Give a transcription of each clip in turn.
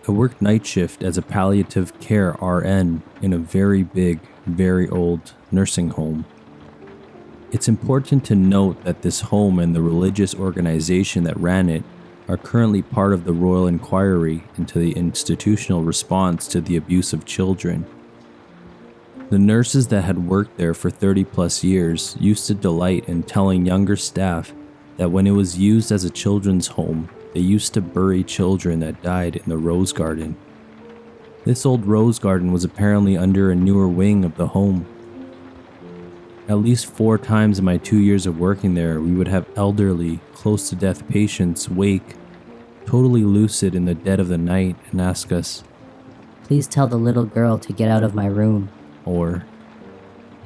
I worked night shift as a palliative care RN in a very big, very old nursing home. It's important to note that this home and the religious organization that ran it are currently part of the Royal Inquiry into the institutional response to the abuse of children. The nurses that had worked there for 30 plus years used to delight in telling younger staff that when it was used as a children's home, they used to bury children that died in the rose garden. This old rose garden was apparently under a newer wing of the home. At least 4 times in my 2 years of working there, we would have elderly, close to death patients wake, totally lucid in the dead of the night, and ask us, "Please tell the little girl to get out of my room." or,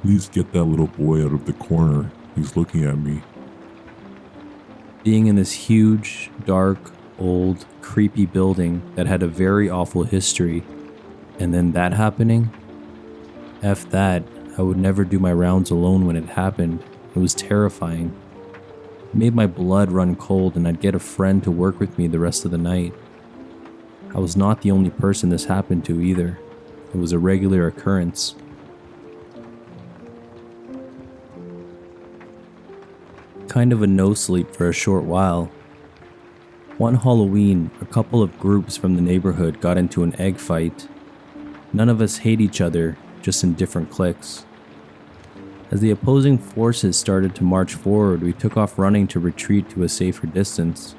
Please get that little boy out of the corner. He's looking at me. being in this huge, dark, old, creepy building that had a very awful history, and then that happening? F that, I would never do my rounds alone when it happened. It was terrifying. It made my blood run cold, and I'd get a friend to work with me the rest of the night. I was not the only person this happened to either. It was a regular occurrence. Kind of a no sleep for a short while. One Halloween, a couple of groups from the neighborhood got into an egg fight. None of us hate each other, just in different cliques. As the opposing forces started to march forward, we took off running to retreat to a safer distance.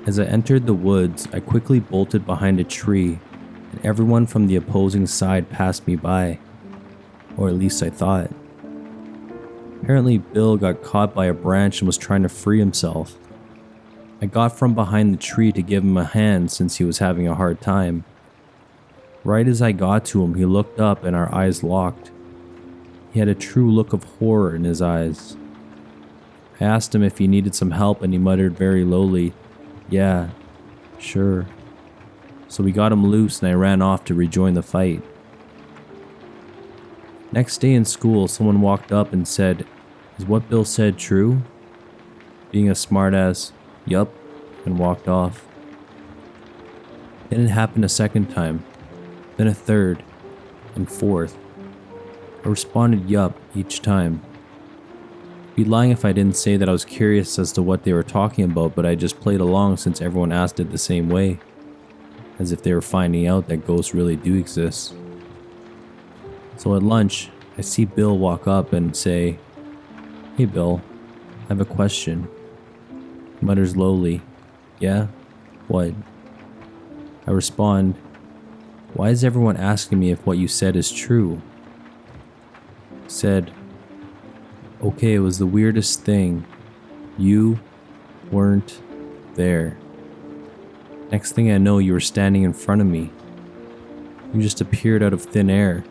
As I entered the woods, I quickly bolted behind a tree, and everyone from the opposing side passed me by. Or at least I thought. Apparently, Bill got caught by a branch and was trying to free himself. I got from behind the tree to give him a hand since he was having a hard time. Right as I got to him, he looked up and our eyes locked. He had a true look of horror in his eyes. I asked him if he needed some help, and he muttered very lowly, "Yeah, sure." So we got him loose and I ran off to rejoin the fight. Next day in school, someone walked up and said, "Is what Bill said true?" Being a smartass, "Yup," and walked off. Then it happened a second time, then a third, and fourth. I responded yup each time. I'd be lying if I didn't say that I was curious as to what they were talking about, but I just played along since everyone asked it the same way, as if they were finding out that ghosts really do exist. So at lunch, I see Bill walk up and say, "Hey Bill, I have a question." He mutters lowly, "Yeah? What?" I respond, "Why is everyone asking me if what you said is true?" He said, "Okay, it was the weirdest thing. You weren't there. Next thing I know, you were standing in front of me. You just appeared out of thin air.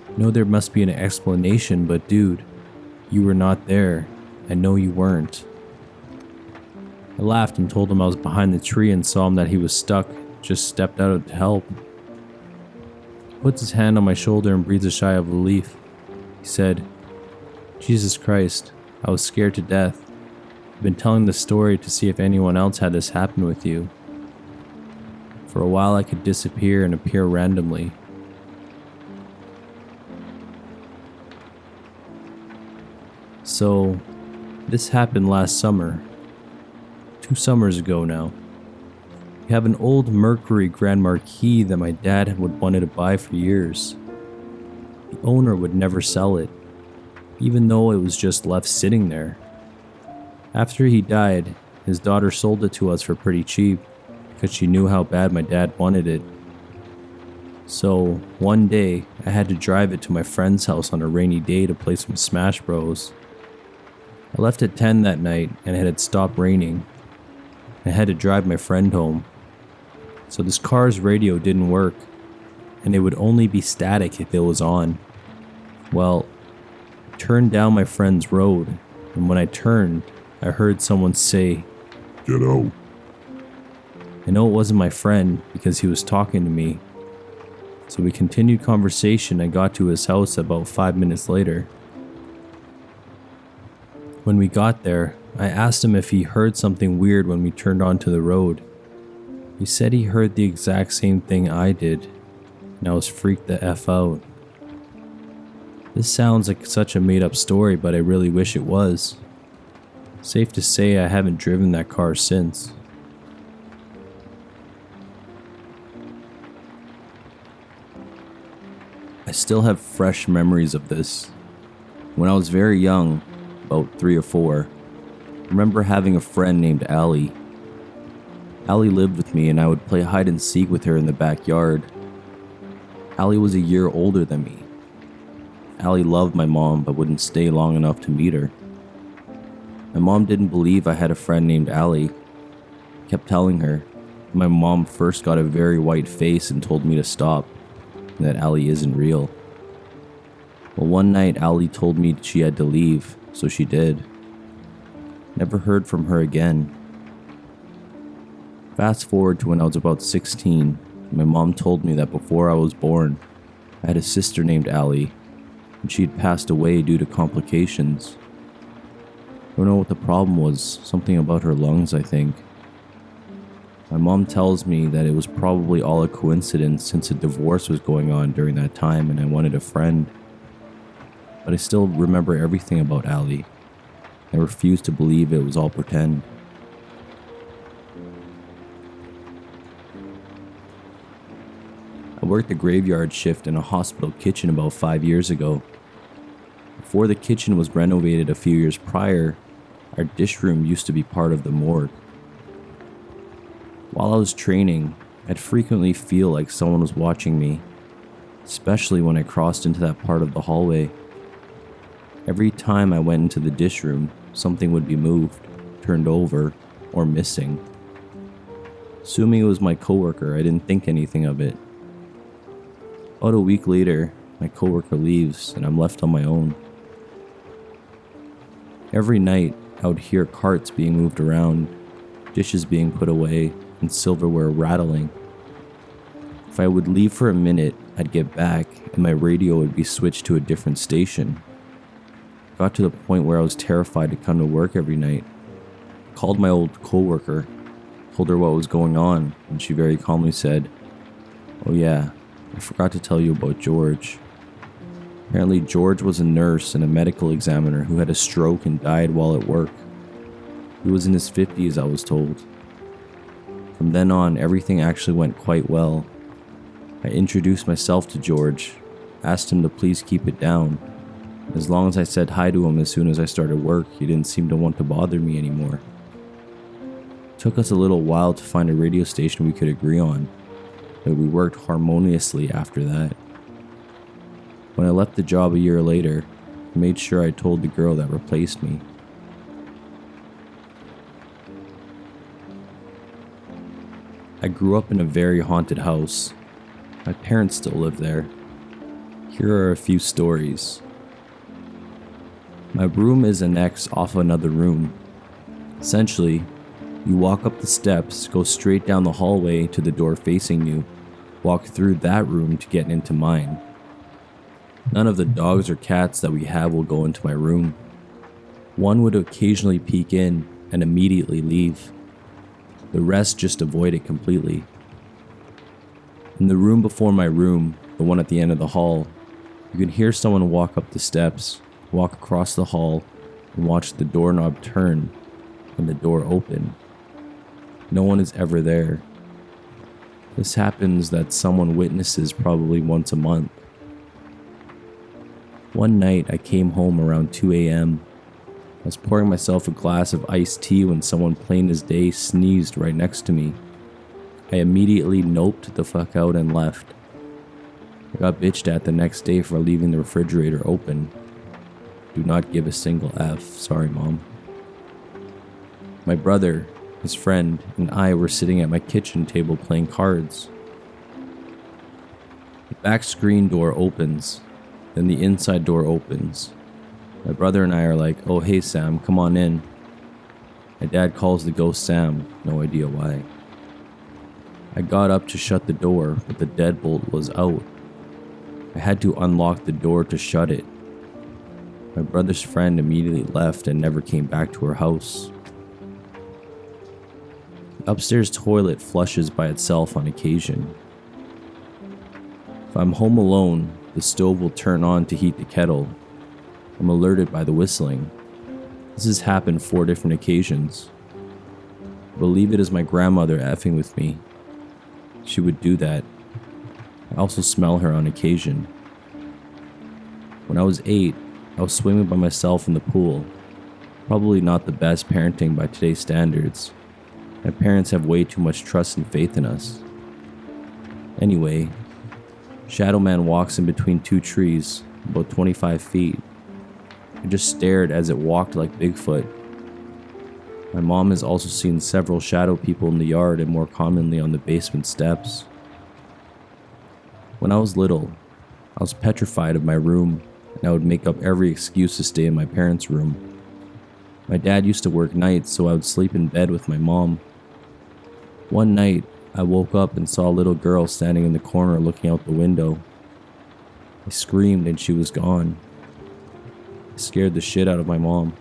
I know there must be an explanation, but dude, you were not there. I know you weren't." I laughed and told him I was behind the tree and saw him that he was stuck, just stepped out to help. He puts his hand on my shoulder and breathes a sigh of relief. He said, "Jesus Christ, I was scared to death. I've been telling the story to see if anyone else had this happen with you. For a while I could disappear and appear randomly. So, this happened last summer. 2 summers ago now. We have an old Mercury Grand Marquis that my dad would wanted to buy for years. The owner would never sell it, even though it was just left sitting there. After he died, his daughter sold it to us for pretty cheap because she knew how bad my dad wanted it. So, one day, I had to drive it to my friend's house on a rainy day to play some Smash Bros. I left at 10 that night and it had stopped raining. I had to drive my friend home. So this car's radio didn't work, and it would only be static if it was on. Well, I turned down my friend's road, and when I turned, I heard someone say, "Get out." I know it wasn't my friend because he was talking to me. So we continued conversation and got to his house about 5 minutes later. When we got there, I asked him if he heard something weird when we turned onto the road. He said he heard the exact same thing I did, and I was freaked the F out. This sounds like such a made up story, but I really wish it was. Safe to say I haven't driven that car since. I still have fresh memories of this. When I was very young, about 3 or 4, I remember having a friend named Allie. Allie lived with me and I would play hide and seek with her in the backyard. Allie was a year older than me. Allie loved my mom but wouldn't stay long enough to meet her. My mom didn't believe I had a friend named Allie. I kept telling her. My mom first got a very white face and told me to stop, and that Allie isn't real. Well, one night Allie told me she had to leave, so she did. Never heard from her again. Fast forward to when I was about 16, my mom told me that before I was born, I had a sister named Allie, and she had passed away due to complications. I don't know what the problem was, something about her lungs, I think. My mom tells me that it was probably all a coincidence since a divorce was going on during that time and I wanted a friend. But I still remember everything about Allie. I refuse to believe it was all pretend. I worked a graveyard shift in a hospital kitchen about 5 years ago. Before the kitchen was renovated a few years prior, our dish room used to be part of the morgue. While I was training, I'd frequently feel like someone was watching me, especially when I crossed into that part of the hallway. Every time I went into the dish room, something would be moved, turned over, or missing. Assuming it was my coworker, I didn't think anything of it. About a week later, my coworker leaves and I'm left on my own. Every night, I would hear carts being moved around, dishes being put away, and silverware rattling. If I would leave for a minute, I'd get back and my radio would be switched to a different station. It got to the point where I was terrified to come to work every night. I called my old coworker, told her what was going on, and she very calmly said, "Oh yeah, I forgot to tell you about George." Apparently George was a nurse and a medical examiner who had a stroke and died while at work. He was in his 50s, I was told. From then on, everything actually went quite well. I introduced myself to George, asked him to please keep it down. As long as I said hi to him as soon as I started work, he didn't seem to want to bother me anymore. It took us a little while to find a radio station we could agree on, but we worked harmoniously after that. When I left the job a year later, I made sure I told the girl that replaced me. I grew up in a very haunted house. My parents still live there. Here are a few stories. My room is annexed off another room. Essentially, you walk up the steps, go straight down the hallway to the door facing you, walk through that room to get into mine. None of the dogs or cats that we have will go into my room. One would occasionally peek in and immediately leave. The rest just avoid it completely. In the room before my room, the one at the end of the hall, you can hear someone walk up the steps, walk across the hall, and watch the doorknob turn and the door open. No one is ever there. This happens that someone witnesses probably once a month. One night I came home around 2 a.m. I was pouring myself a glass of iced tea when someone plain as day sneezed right next to me. I immediately noped the fuck out and left. I got bitched at the next day for leaving the refrigerator open. Do not give a single F, sorry mom. My brother, his friend, and I were sitting at my kitchen table playing cards. The back screen door opens, then the inside door opens. My brother and I are like, "Oh hey Sam, come on in." My dad calls the ghost Sam, no idea why. I got up to shut the door, but the deadbolt was out. I had to unlock the door to shut it. My brother's friend immediately left and never came back to her house. upstairs toilet flushes by itself on occasion. If I'm home alone, the stove will turn on to heat the kettle. I'm alerted by the whistling. This has happened 4 different occasions. I believe it is my grandmother effing with me. She would do that. I also smell her on occasion. When I was 8, I was swimming by myself in the pool. Probably not the best parenting by today's standards. My parents have way too much trust and faith in us. Anyway, Shadow Man walks in between 2 trees, about 25 feet. I just stared as it walked like Bigfoot. My mom has also seen several shadow people in the yard and more commonly on the basement steps. When I was little, I was petrified of my room, and I would make up every excuse to stay in my parents' room. My dad used to work nights, so I would sleep in bed with my mom. One night, I woke up and saw a little girl standing in the corner looking out the window. I screamed and she was gone. It scared the shit out of my mom.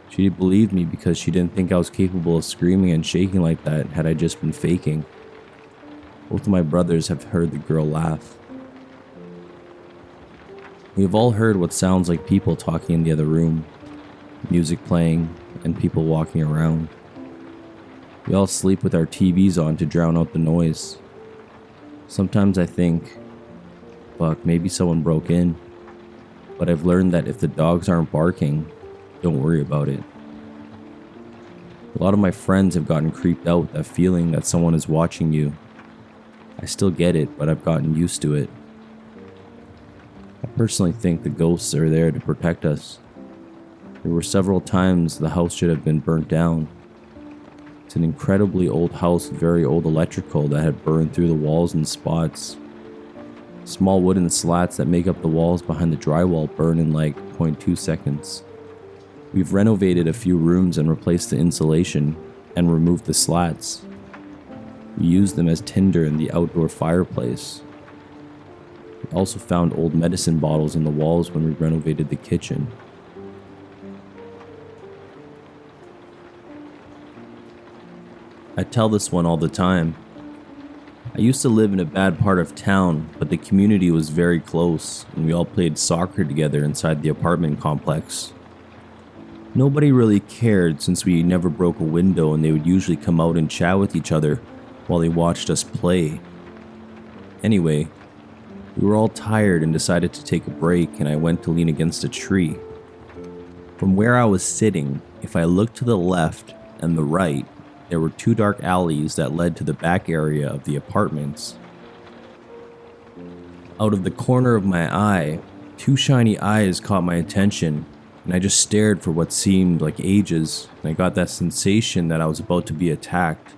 She believed me because she didn't think I was capable of screaming and shaking like that had I just been faking. Both of my brothers have heard the girl laugh. We have all heard what sounds like people talking in the other room, music playing, and people walking around. We all sleep with our TVs on to drown out the noise. Sometimes I think, fuck, maybe someone broke in. But I've learned that if the dogs aren't barking, don't worry about it. A lot of my friends have gotten creeped out with that feeling that someone is watching you. I still get it, but I've gotten used to it. I personally think the ghosts are there to protect us. There were several times the house should have been burnt down. It's an incredibly old house with very old electrical that had burned through the walls in spots. Small wooden slats that make up the walls behind the drywall burn in like 0.2 seconds. We've renovated a few rooms and replaced the insulation and removed the slats. We used them as tinder in the outdoor fireplace. We also found old medicine bottles in the walls when we renovated the kitchen. I tell this one all the time. I used to live in a bad part of town, but the community was very close, and we all played soccer together inside the apartment complex. Nobody really cared since we never broke a window, and they would usually come out and chat with each other while they watched us play. Anyway, we were all tired and decided to take a break, and I went to lean against a tree. From where I was sitting, if I looked to the left and the right, there were 2 dark alleys that led to the back area of the apartments. Out of the corner of my eye, 2 shiny eyes caught my attention, and I just stared for what seemed like ages, and I got that sensation that I was about to be attacked.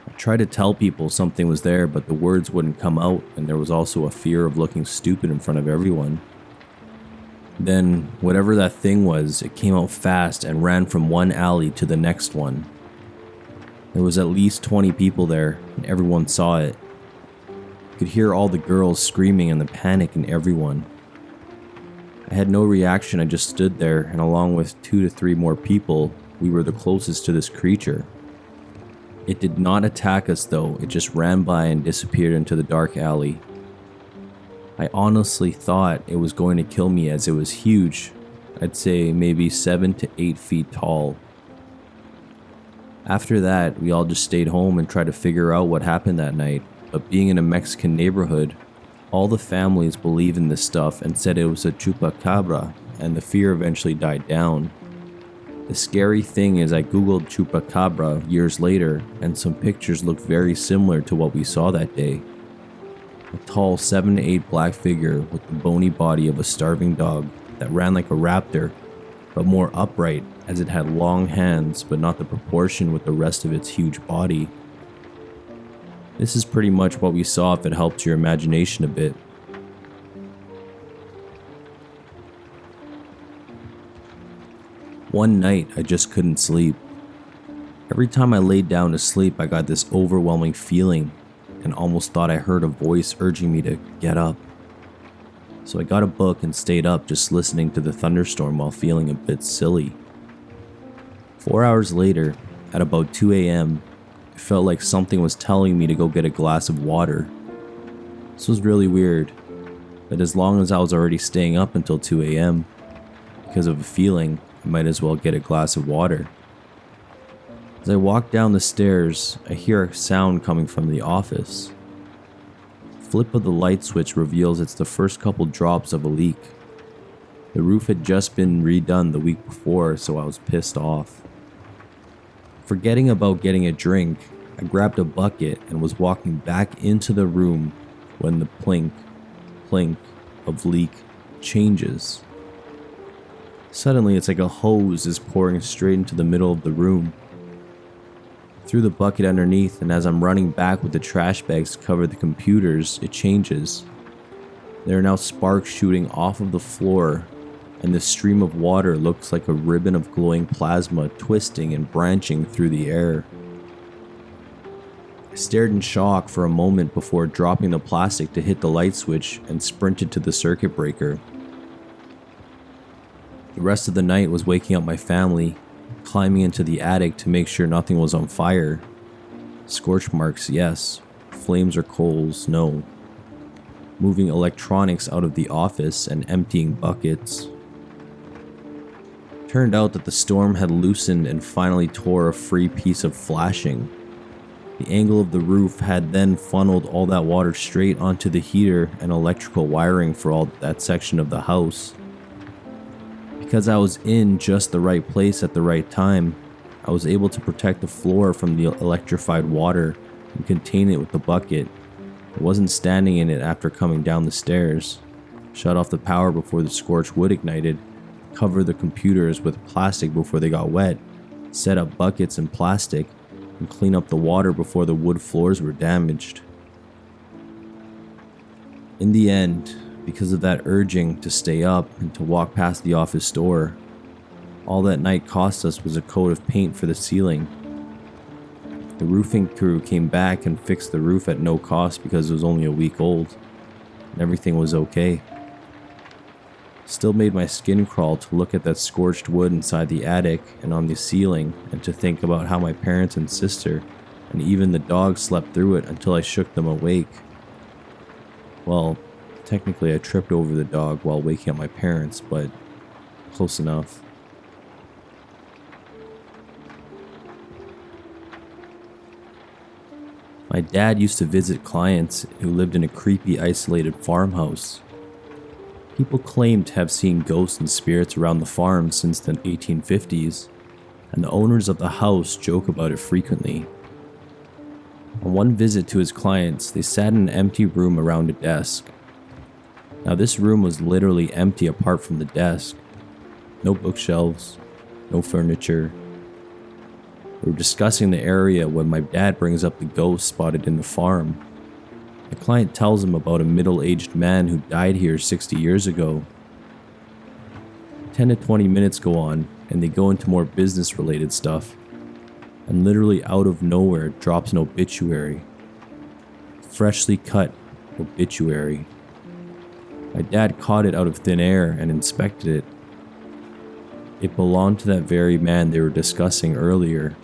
I tried to tell people something was there, but the words wouldn't come out, and there was also a fear of looking stupid in front of everyone. Then, whatever that thing was, it came out fast and ran from one alley to the next one. There was at least 20 people there, and everyone saw it. You could hear all the girls screaming and the panic in everyone. I had no reaction, I just stood there, and along with 2 to 3 more people, we were the closest to this creature. It did not attack us though, it just ran by and disappeared into the dark alley. I honestly thought it was going to kill me as it was huge. I'd say maybe 7 to 8 feet tall. After that, we all just stayed home and tried to figure out what happened that night, but being in a Mexican neighborhood, all the families believe in this stuff and said it was a chupacabra, and the fear eventually died down. The scary thing is I googled chupacabra years later, and some pictures looked very similar to what we saw that day. A tall 7 to 8 black figure with the bony body of a starving dog that ran like a raptor, but more upright as it had long hands but not the proportion with the rest of its huge body. This is pretty much what we saw if it helped your imagination a bit. One night, I just couldn't sleep. Every time I laid down to sleep, I got this overwhelming feeling and almost thought I heard a voice urging me to get up. So I got a book and stayed up just listening to the thunderstorm while feeling a bit silly. 4 hours later, at about 2 a.m., it felt like something was telling me to go get a glass of water. This was really weird, but as long as I was already staying up until 2 a.m., because of a feeling, I might as well get a glass of water. As I walk down the stairs, I hear a sound coming from the office. Flip of the light switch reveals it's the first couple drops of a leak. The roof had just been redone the week before, so I was pissed off. Forgetting about getting a drink, I grabbed a bucket and was walking back into the room when the plink of leak changes. Suddenly, it's like a hose is pouring straight into the middle of the room. Through the bucket underneath, and as I'm running back with the trash bags to cover the computers, it changes. There are now sparks shooting off of the floor, and the stream of water looks like a ribbon of glowing plasma twisting and branching through the air. I stared in shock for a moment before dropping the plastic to hit the light switch and sprinted to the circuit breaker. The rest of the night was waking up my family, climbing into the attic to make sure nothing was on fire. Scorch marks, yes. Flames or coals, no. Moving electronics out of the office and emptying buckets. Turned out that the storm had loosened and finally tore a free piece of flashing. The angle of the roof had then funneled all that water straight onto the heater and electrical wiring for all that section of the house. Because I was in just the right place at the right time, I was able to protect the floor from the electrified water and contain it with the bucket. I wasn't standing in it after coming down the stairs. Shut off the power before the scorched wood ignited, cover the computers with plastic before they got wet, set up buckets and plastic, and clean up the water before the wood floors were damaged. In the end, because of that urging to stay up and to walk past the office door, all that night cost us was a coat of paint for the ceiling. The roofing crew came back and fixed the roof at no cost because it was only a week old, and everything was okay. Still made my skin crawl to look at that scorched wood inside the attic and on the ceiling, and to think about how my parents and sister and even the dog slept through it until I shook them awake. Well, technically I tripped over the dog while waking up my parents, but close enough. My dad used to visit clients who lived in a creepy, isolated farmhouse. People claimed to have seen ghosts and spirits around the farm since the 1850s, and the owners of the house joke about it frequently. On one visit to his clients, they sat in an empty room around a desk. Now this room was literally empty apart from the desk. No bookshelves, no furniture. We were discussing the area when my dad brings up the ghost spotted in the farm. The client tells him about a middle-aged man who died here 60 years ago. 10 to 20 minutes go on, and they go into more business-related stuff. And literally out of nowhere drops an obituary. Freshly cut obituary. My dad caught it out of thin air and inspected it. It belonged to that very man they were discussing earlier.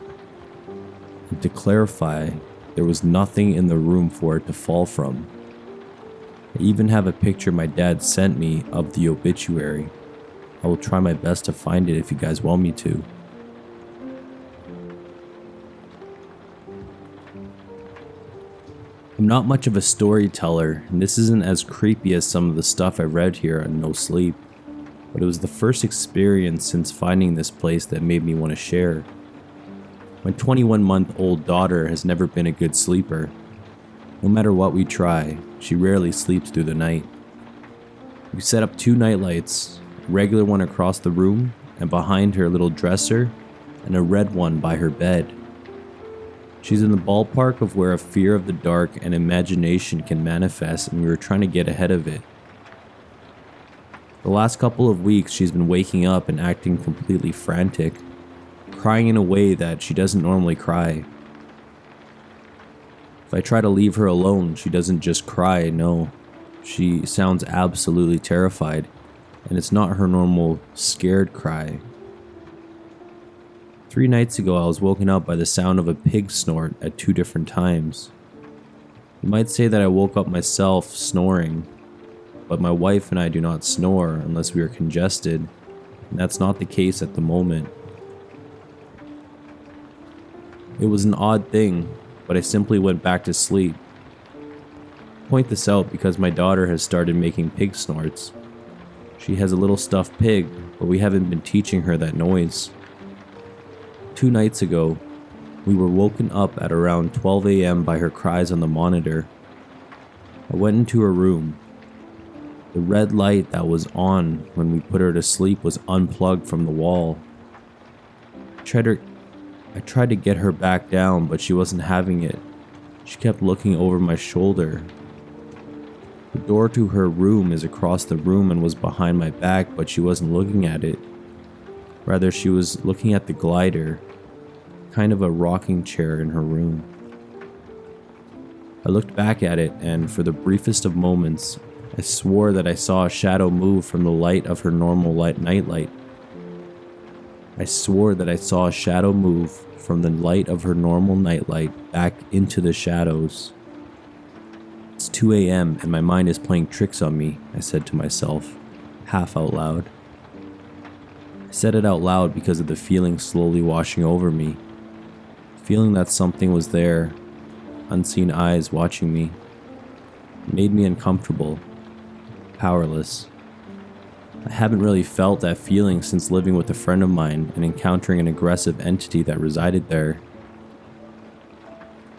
And to clarify, there was nothing in the room for it to fall from. I even have a picture my dad sent me of the obituary. I will try my best to find it if you guys want me to. I'm not much of a storyteller, and this isn't as creepy as some of the stuff I read here on No Sleep, but it was the first experience since finding this place that made me want to share. My 21-month-old daughter has never been a good sleeper. No matter what we try, she rarely sleeps through the night. We set up 2 nightlights, a regular one across the room and behind her little dresser, and a red one by her bed. She's in the ballpark of where a fear of the dark and imagination can manifest, and we were trying to get ahead of it. The last couple of weeks, she's been waking up and acting completely frantic, crying in a way that she doesn't normally cry. If I try to leave her alone, she doesn't just cry, no. She sounds absolutely terrified, and it's not her normal scared cry. 3 nights ago, I was woken up by the sound of a pig snort at 2 different times. You might say that I woke up myself snoring, but my wife and I do not snore unless we are congested, and that's not the case at the moment. It was an odd thing, but I simply went back to sleep. I point this out because my daughter has started making pig snorts. She has a little stuffed pig, but we haven't been teaching her that noise. 2 nights ago, we were woken up at around 12 a.m. by her cries on the monitor. I went into her room. The red light that was on when we put her to sleep was unplugged from the wall. I tried to get her back down, but she wasn't having it. She kept looking over my shoulder. The door to her room is across the room and was behind my back, but she wasn't looking at it. Rather, she was looking at the glider, kind of a rocking chair in her room. I looked back at it, and for the briefest of moments, I swore that I saw a shadow move from the light of her normal nightlight. I swore that I saw a shadow move from the light of her normal nightlight back into the shadows. It's 2 a.m. and my mind is playing tricks on me, I said to myself, half out loud. I said it out loud because of the feeling slowly washing over me. Feeling that something was there, unseen eyes watching me. It made me uncomfortable, powerless. I haven't really felt that feeling since living with a friend of mine and encountering an aggressive entity that resided there.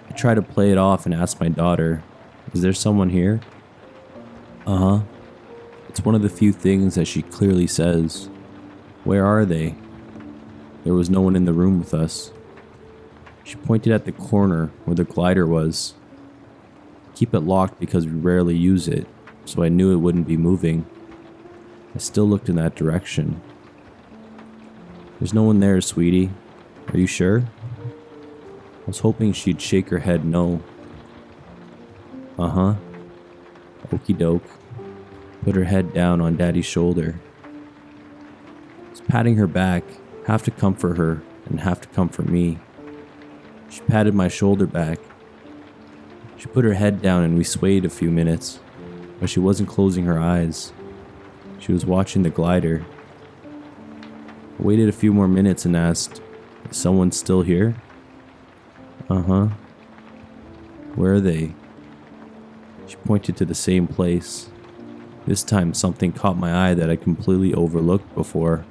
I try to play it off and ask my daughter, "Is there someone here?" "Uh-huh." It's one of the few things that she clearly says. "Where are they?" There was no one in the room with us. She pointed at the corner where the glider was. Keep it locked because we rarely use it, so I knew it wouldn't be moving. I still looked in that direction. "There's no one there, sweetie. Are you sure?" I was hoping she'd shake her head no. "Uh-huh." Okie doke. Put her head down on Daddy's shoulder. I was patting her back, half to comfort her and half to comfort me. She patted my shoulder back. She put her head down and we swayed a few minutes, but she wasn't closing her eyes. She was watching the glider. I waited a few more minutes and asked, "Is someone still here?" "Uh-huh." "Where are they?" She pointed to the same place. This time something caught my eye that I completely overlooked before.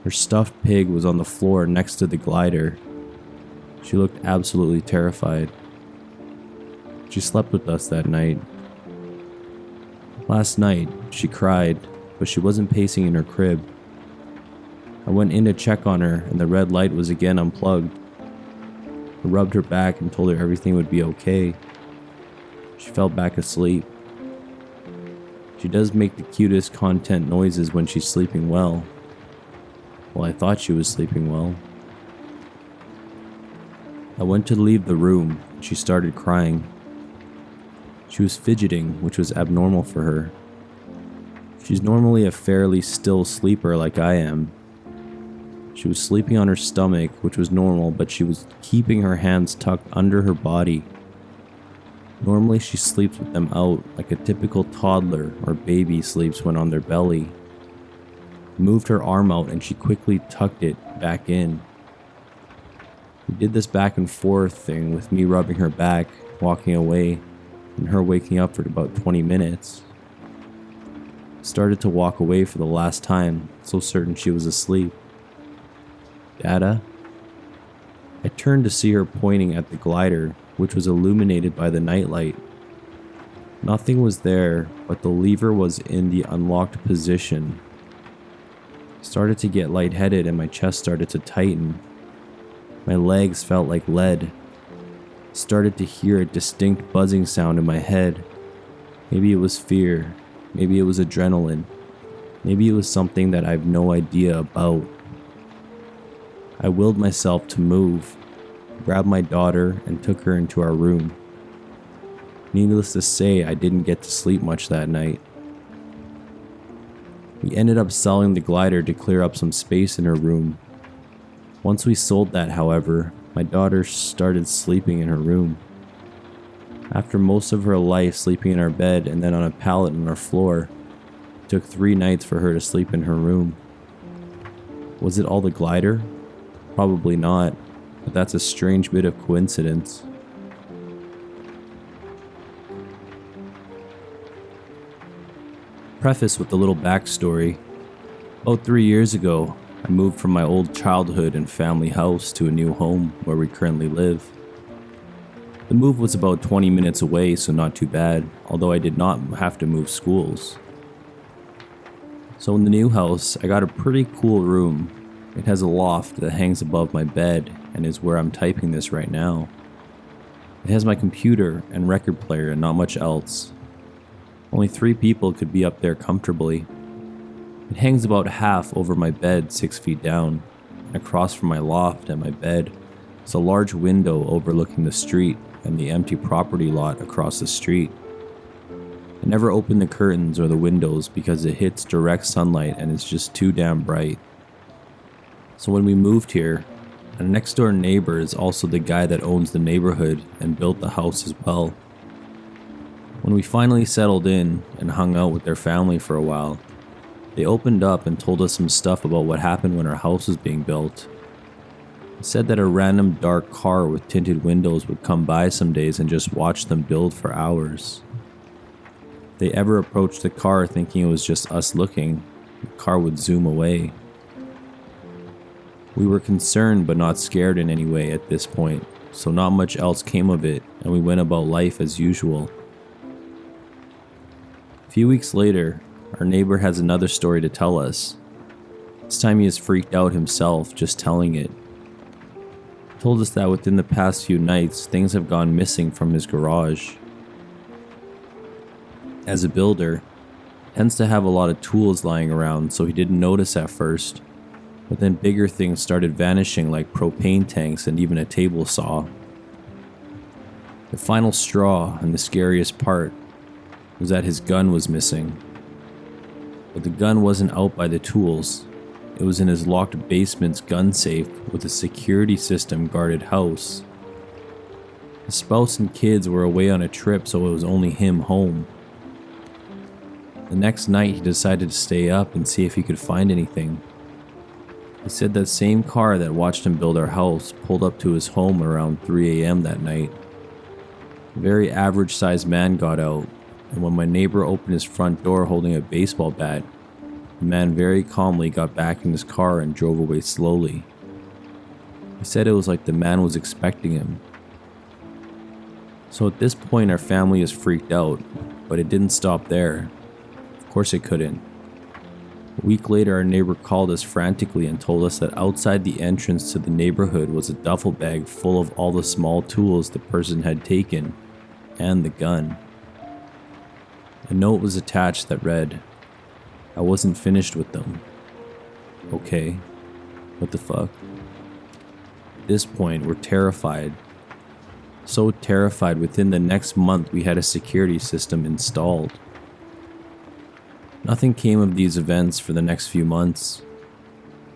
Her stuffed pig was on the floor next to the glider. She looked absolutely terrified. She slept with us that night. Last night, she cried, but she wasn't pacing in her crib. I went in to check on her and the red light was again unplugged. I rubbed her back and told her everything would be okay. She fell back asleep. She does make the cutest content noises when she's sleeping well. Well, I thought she was sleeping well. I went to leave the room and she started crying. She was fidgeting, which was abnormal for her. She's normally a fairly still sleeper like I am. She was sleeping on her stomach, which was normal, but she was keeping her hands tucked under her body. Normally she sleeps with them out like a typical toddler or baby sleeps when on their belly. Moved her arm out and she quickly tucked it back in. We did this back and forth thing with me rubbing her back, walking away, and her waking up for about 20 minutes. Started to walk away for the last time, so certain she was asleep. "Dada?" I turned to see her pointing at the glider, which was illuminated by the nightlight. Nothing was there, but the lever was in the unlocked position. I started to get lightheaded and my chest started to tighten. My legs felt like lead. I started to hear a distinct buzzing sound in my head. Maybe it was fear. Maybe it was adrenaline. Maybe it was something that I have no idea about. I willed myself to move, grabbed my daughter, and took her into our room. Needless to say, I didn't get to sleep much that night. We ended up selling the glider to clear up some space in her room. Once we sold that, however, my daughter started sleeping in her room. After most of her life sleeping in our bed and then on a pallet on our floor, it took 3 nights for her to sleep in her room. Was it all the glider? Probably not, but that's a strange bit of coincidence. Preface with a little backstory. About 3 years ago, I moved from my old childhood and family house to a new home where we currently live. The move was about 20 minutes away, so not too bad, although I did not have to move schools. So in the new house, I got a pretty cool room. It has a loft that hangs above my bed and is where I'm typing this right now. It has my computer and record player and not much else. Only 3 people could be up there comfortably. It hangs about half over my bed 6 feet down, and across from my loft and my bed is a large window overlooking the street and the empty property lot across the street. I never open the curtains or the windows because it hits direct sunlight and is just too damn bright. So when we moved here, our next door neighbor is also the guy that owns the neighborhood and built the house as well. When we finally settled in and hung out with their family for a while, they opened up and told us some stuff about what happened when our house was being built. They said that a random dark car with tinted windows would come by some days and just watch them build for hours. If they ever approached the car thinking it was just us looking, the car would zoom away. We were concerned but not scared in any way at this point, so not much else came of it and we went about life as usual. A few weeks later, our neighbor has another story to tell us. This time he is freaked out himself just telling it. He told us that within the past few nights, things have gone missing from his garage. As a builder, he tends to have a lot of tools lying around, so he didn't notice at first, but then bigger things started vanishing like propane tanks and even a table saw. The final straw and the scariest part was that his gun was missing. But the gun wasn't out by the tools. It was in his locked basement's gun safe with a security system guarded house. His spouse and kids were away on a trip, so it was only him home. The next night he decided to stay up and see if he could find anything. He said that same car that watched him build our house pulled up to his home around 3 a.m. that night. A very average sized man got out, and when my neighbor opened his front door holding a baseball bat, the man very calmly got back in his car and drove away slowly. He said it was like the man was expecting him. So at this point our family is freaked out, but it didn't stop there. Of course it couldn't. A week later our neighbor called us frantically and told us that outside the entrance to the neighborhood was a duffel bag full of all the small tools the person had taken, and the gun. A note was attached that read, "I wasn't finished with them." Okay, what the fuck? At this point, we're terrified. So terrified, within the next month we had a security system installed. Nothing came of these events for the next few months.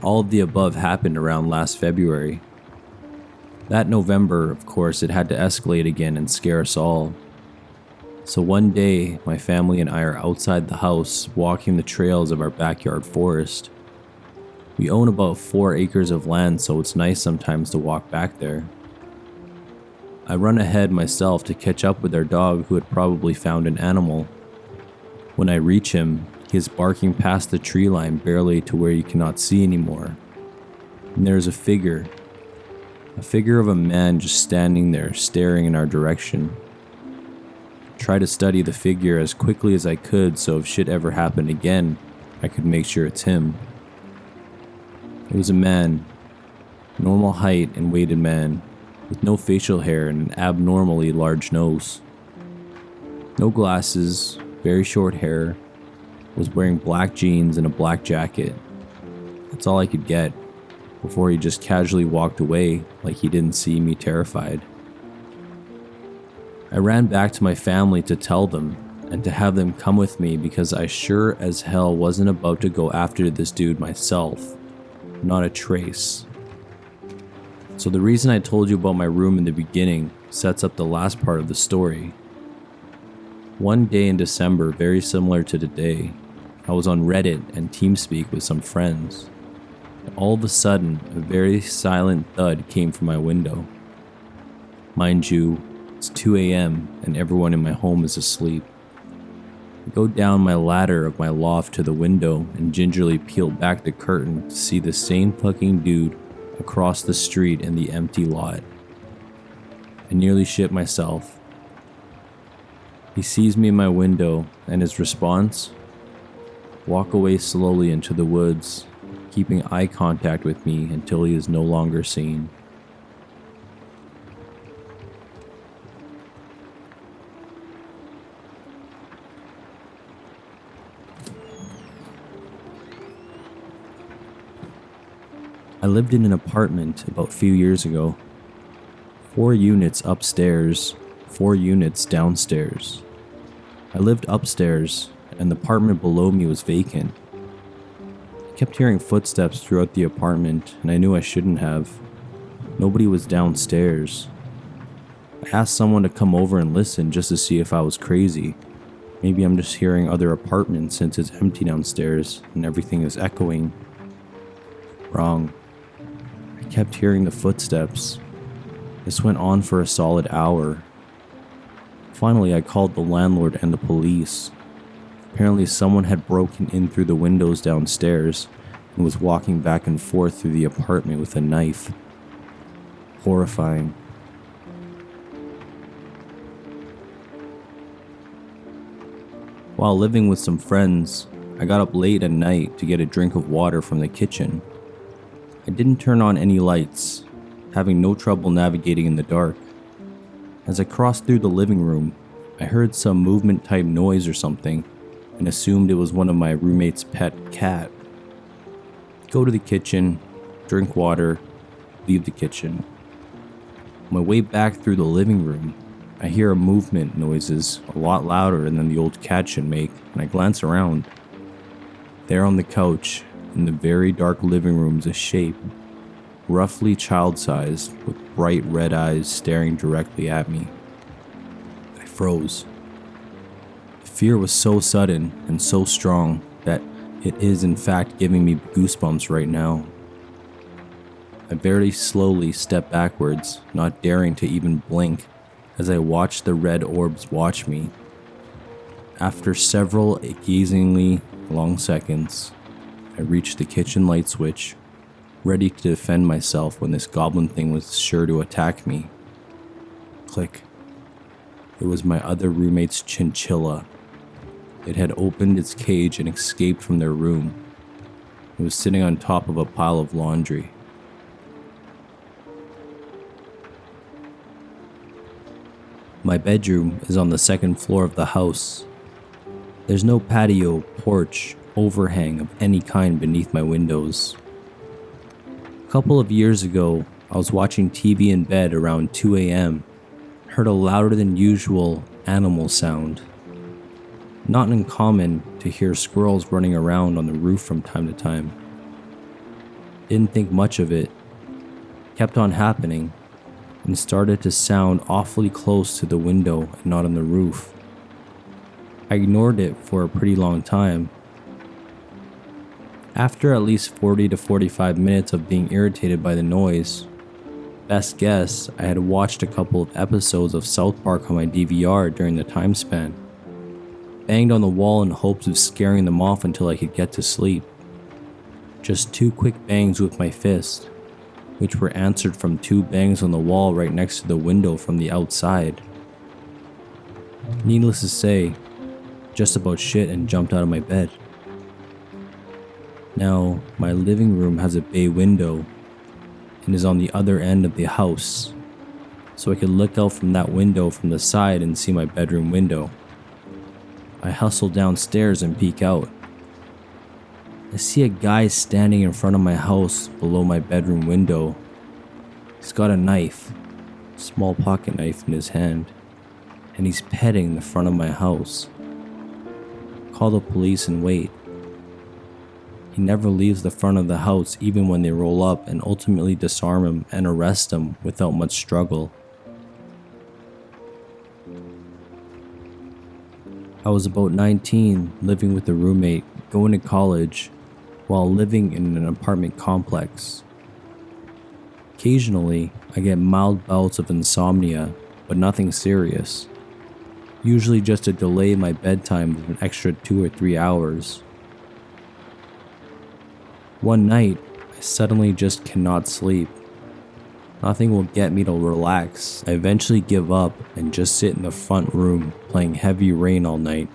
All of the above happened around last February. That November, of course, it had to escalate again and scare us all. So one day, my family and I are outside the house walking the trails of our backyard forest. We own about 4 acres of land, so it's nice sometimes to walk back there. I run ahead myself to catch up with our dog who had probably found an animal. When I reach him, he is barking past the tree line barely to where you cannot see anymore. And there is a figure of a man just standing there staring in our direction. Try to study the figure as quickly as I could so if shit ever happened again, I could make sure it's him. It was a man, normal height and weighted man, with no facial hair and an abnormally large nose. No glasses, very short hair, was wearing black jeans and a black jacket. That's all I could get, before he just casually walked away like he didn't see me terrified. I ran back to my family to tell them and to have them come with me because I sure as hell wasn't about to go after this dude myself. Not a trace. So the reason I told you about my room in the beginning sets up the last part of the story. One day in December, very similar to today, I was on Reddit and TeamSpeak with some friends. And all of a sudden, a very silent thud came from my window. Mind you, it's 2 a.m. and everyone in my home is asleep. I go down my ladder of my loft to the window and gingerly peel back the curtain to see the same fucking dude across the street in the empty lot. I nearly shit myself. He sees me in my window, and his response? Walk away slowly into the woods, keeping eye contact with me until he is no longer seen. I lived in an apartment about a few years ago. 4 units upstairs, 4 units downstairs. I lived upstairs, and the apartment below me was vacant. I kept hearing footsteps throughout the apartment, and I knew I shouldn't have. Nobody was downstairs. I asked someone to come over and listen just to see if I was crazy. Maybe I'm just hearing other apartments since it's empty downstairs and everything is echoing. Wrong. I kept hearing the footsteps. This went on for a solid hour. Finally, I called the landlord and the police. Apparently, someone had broken in through the windows downstairs and was walking back and forth through the apartment with a knife. Horrifying. While living with some friends, I got up late at night to get a drink of water from the kitchen. I didn't turn on any lights, having no trouble navigating in the dark. As I crossed through the living room, I heard some movement type noise or something and assumed it was one of my roommate's pet cat. Go to the kitchen, drink water, leave the kitchen. On my way back through the living room, I hear a movement noises a lot louder than the old cat should make, and I glance around. There on the couch, in the very dark living room, is a shape, roughly child-sized, with bright red eyes staring directly at me. I froze. The fear was so sudden and so strong that it is in fact giving me goosebumps right now. I very slowly stepped backwards, not daring to even blink, as I watched the red orbs watch me. After several gazingly long seconds, I reached the kitchen light switch, ready to defend myself when this goblin thing was sure to attack me. Click. It was my other roommate's chinchilla. It had opened its cage and escaped from their room. It was sitting on top of a pile of laundry. My bedroom is on the second floor of the house. There's no patio, porch, overhang of any kind beneath my windows. A couple of years ago, I was watching TV in bed around 2 a.m. Heard a louder than usual animal sound. Not uncommon to hear squirrels running around on the roof from time to time. Didn't think much of it. Kept on happening and started to sound awfully close to the window and not on the roof. I ignored it for a pretty long time. After at least 40 to 45 minutes of being irritated by the noise, best guess, I had watched a couple of episodes of South Park on my DVR during the time span. Banged on the wall in hopes of scaring them off until I could get to sleep. Just 2 quick bangs with my fist, which were answered from 2 bangs on the wall right next to the window from the outside. Needless to say, just about shit and jumped out of my bed. Now, my living room has a bay window and is on the other end of the house, so I could look out from that window from the side and see my bedroom window. I hustle downstairs and peek out. I see a guy standing in front of my house below my bedroom window. He's got a knife, small pocket knife in his hand, and he's petting the front of my house. Call the police and wait. He never leaves the front of the house even when they roll up and ultimately disarm him and arrest him without much struggle. I was about 19, living with a roommate, going to college, while living in an apartment complex. Occasionally, I get mild bouts of insomnia, but nothing serious. Usually just a delay in my bedtime of an extra 2 or 3 hours. One night, I suddenly just cannot sleep. Nothing will get me to relax. I eventually give up and just sit in the front room playing Heavy Rain all night,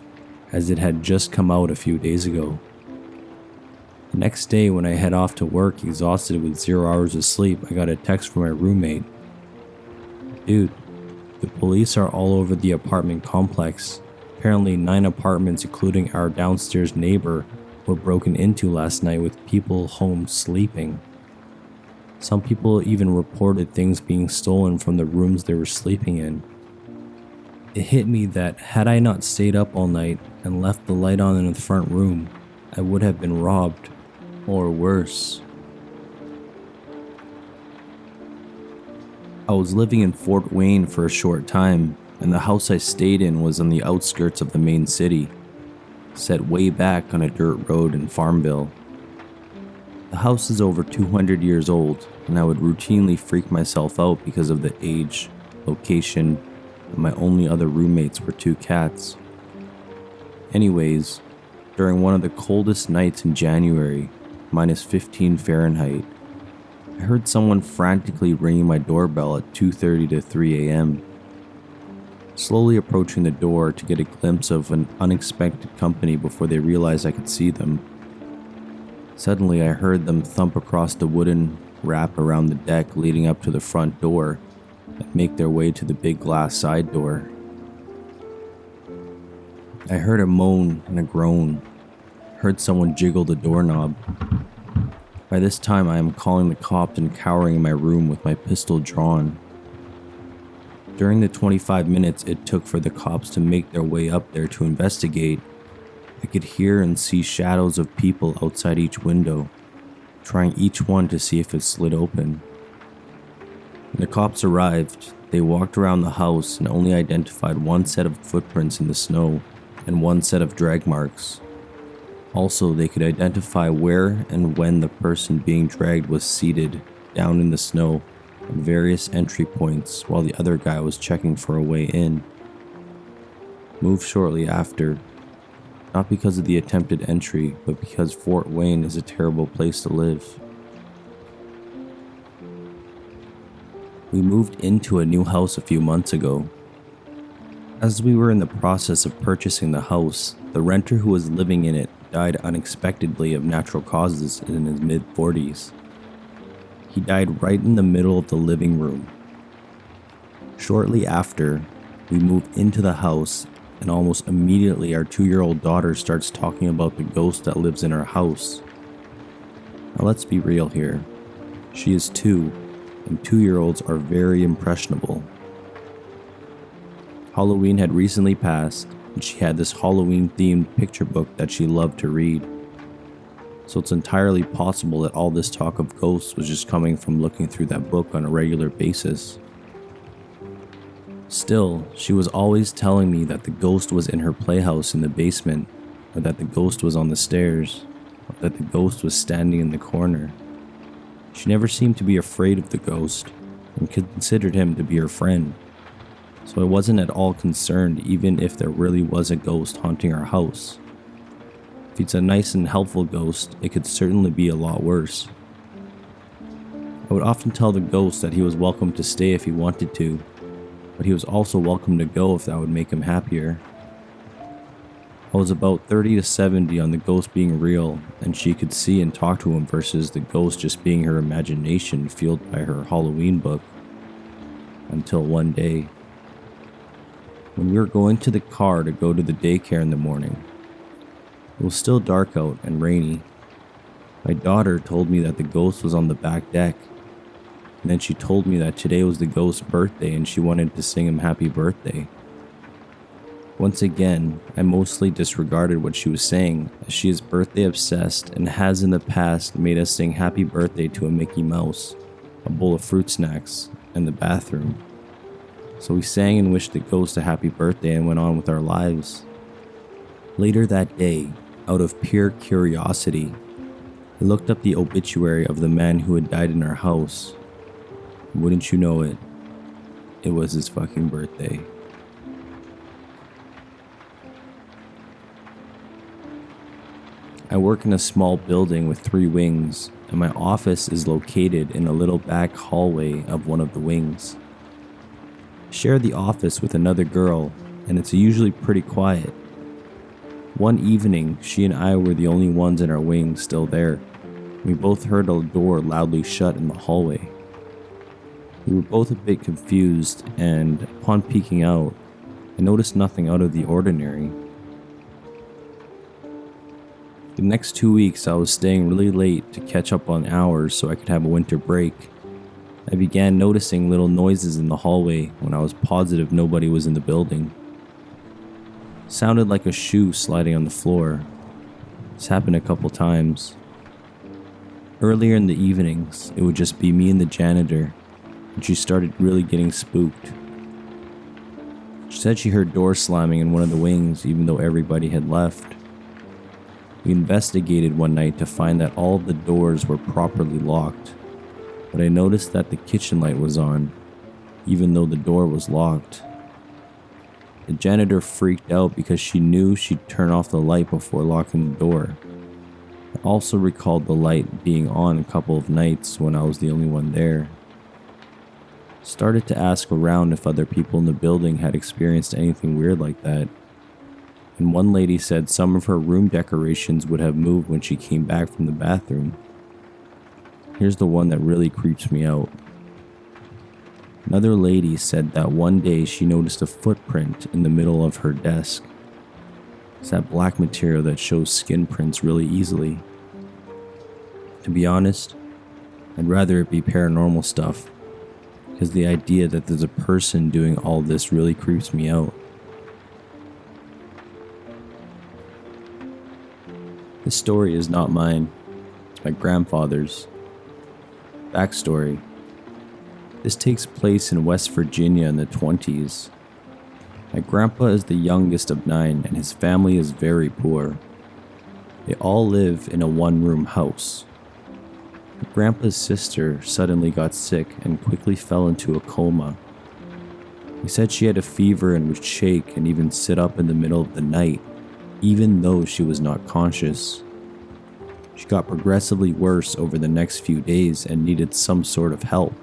as it had just come out a few days ago. The next day when I head off to work exhausted with 0 hours of sleep, I got a text from my roommate. Dude, the police are all over the apartment complex. Apparently 9 apartments including our downstairs neighbor were broken into last night with people home sleeping. Some people even reported things being stolen from the rooms they were sleeping in. It hit me that had I not stayed up all night and left the light on in the front room, I would have been robbed, or worse. I was living in Fort Wayne for a short time, and the house I stayed in was on the outskirts of the main city, set way back on a dirt road in Farmville. The house is over 200 years old, and I would routinely freak myself out because of the age, location, and my only other roommates were 2 cats. Anyways, during one of the coldest nights in January, minus 15 Fahrenheit, I heard someone frantically ringing my doorbell at 2:30 to 3 a.m. Slowly approaching the door to get a glimpse of an unexpected company before they realized I could see them. Suddenly I heard them thump across the wooden wrap around the deck leading up to the front door and make their way to the big glass side door. I heard a moan and a groan, heard someone jiggle the doorknob. By this time I am calling the cops and cowering in my room with my pistol drawn. During the 25 minutes it took for the cops to make their way up there to investigate, I could hear and see shadows of people outside each window, trying each one to see if it slid open. When the cops arrived, they walked around the house and only identified 1 set of footprints in the snow and 1 set of drag marks. Also, they could identify where and when the person being dragged was seated down in the snow at various entry points while the other guy was checking for a way in. Moved shortly after, not because of the attempted entry, but because Fort Wayne is a terrible place to live. We moved into a new house a few months ago. As we were in the process of purchasing the house, the renter who was living in it died unexpectedly of natural causes in his mid-40s. He died right in the middle of the living room. Shortly after, we moved into the house, and almost immediately our 2-year-old daughter starts talking about the ghost that lives in our house. Now let's be real here. She is 2, and 2-year-olds are very impressionable. Halloween had recently passed, and she had this Halloween-themed picture book that she loved to read. So it's entirely possible that all this talk of ghosts was just coming from looking through that book on a regular basis. Still, she was always telling me that the ghost was in her playhouse in the basement, or that the ghost was on the stairs, or that the ghost was standing in the corner. She never seemed to be afraid of the ghost, and considered him to be her friend. So I wasn't at all concerned even if there really was a ghost haunting our house. If it's a nice and helpful ghost, it could certainly be a lot worse. I would often tell the ghost that he was welcome to stay if he wanted to, but he was also welcome to go if that would make him happier. I was about 30 to 70 on the ghost being real, and she could see and talk to him versus the ghost just being her imagination fueled by her Halloween book. Until one day, when we were going to the car to go to the daycare in the morning, it was still dark out and rainy. My daughter told me that the ghost was on the back deck, and then she told me that today was the ghost's birthday and she wanted to sing him happy birthday. Once again, I mostly disregarded what she was saying, as she is birthday obsessed and has in the past made us sing happy birthday to a Mickey Mouse, a bowl of fruit snacks, and the bathroom. So we sang and wished the ghost a happy birthday and went on with our lives. Later that day, out of pure curiosity, I looked up the obituary of the man who had died in our house. Wouldn't you know it, it was his fucking birthday. I work in a small building with 3 wings, and my office is located in a little back hallway of one of the wings. I share the office with another girl, and it's usually pretty quiet. One evening, she and I were the only ones in our wing still there. We both heard a door loudly shut in the hallway. We were both a bit confused, and upon peeking out, I noticed nothing out of the ordinary. The next 2 weeks, I was staying really late to catch up on hours so I could have a winter break. I began noticing little noises in the hallway when I was positive nobody was in the building. It sounded like a shoe sliding on the floor. This happened a couple times. Earlier in the evenings, it would just be me and the janitor, and she started really getting spooked. She said she heard doors slamming in one of the wings even though everybody had left. We investigated one night to find that all of the doors were properly locked, but I noticed that the kitchen light was on, even though the door was locked. The janitor freaked out because she knew she'd turn off the light before locking the door. I also recalled the light being on a couple of nights when I was the only one there. Started to ask around if other people in the building had experienced anything weird like that. And one lady said some of her room decorations would have moved when she came back from the bathroom. Here's the one that really creeps me out. Another lady said that one day she noticed a footprint in the middle of her desk. It's that black material that shows skin prints really easily. To be honest, I'd rather it be paranormal stuff, because the idea that there's a person doing all this really creeps me out. This story is not mine, it's my grandfather's. Backstory. This takes place in West Virginia in the 20s. My grandpa is the youngest of 9 and his family is very poor. They all live in a 1-room house. My grandpa's sister suddenly got sick and quickly fell into a coma. He said she had a fever and would shake and even sit up in the middle of the night, even though she was not conscious. She got progressively worse over the next few days and needed some sort of help.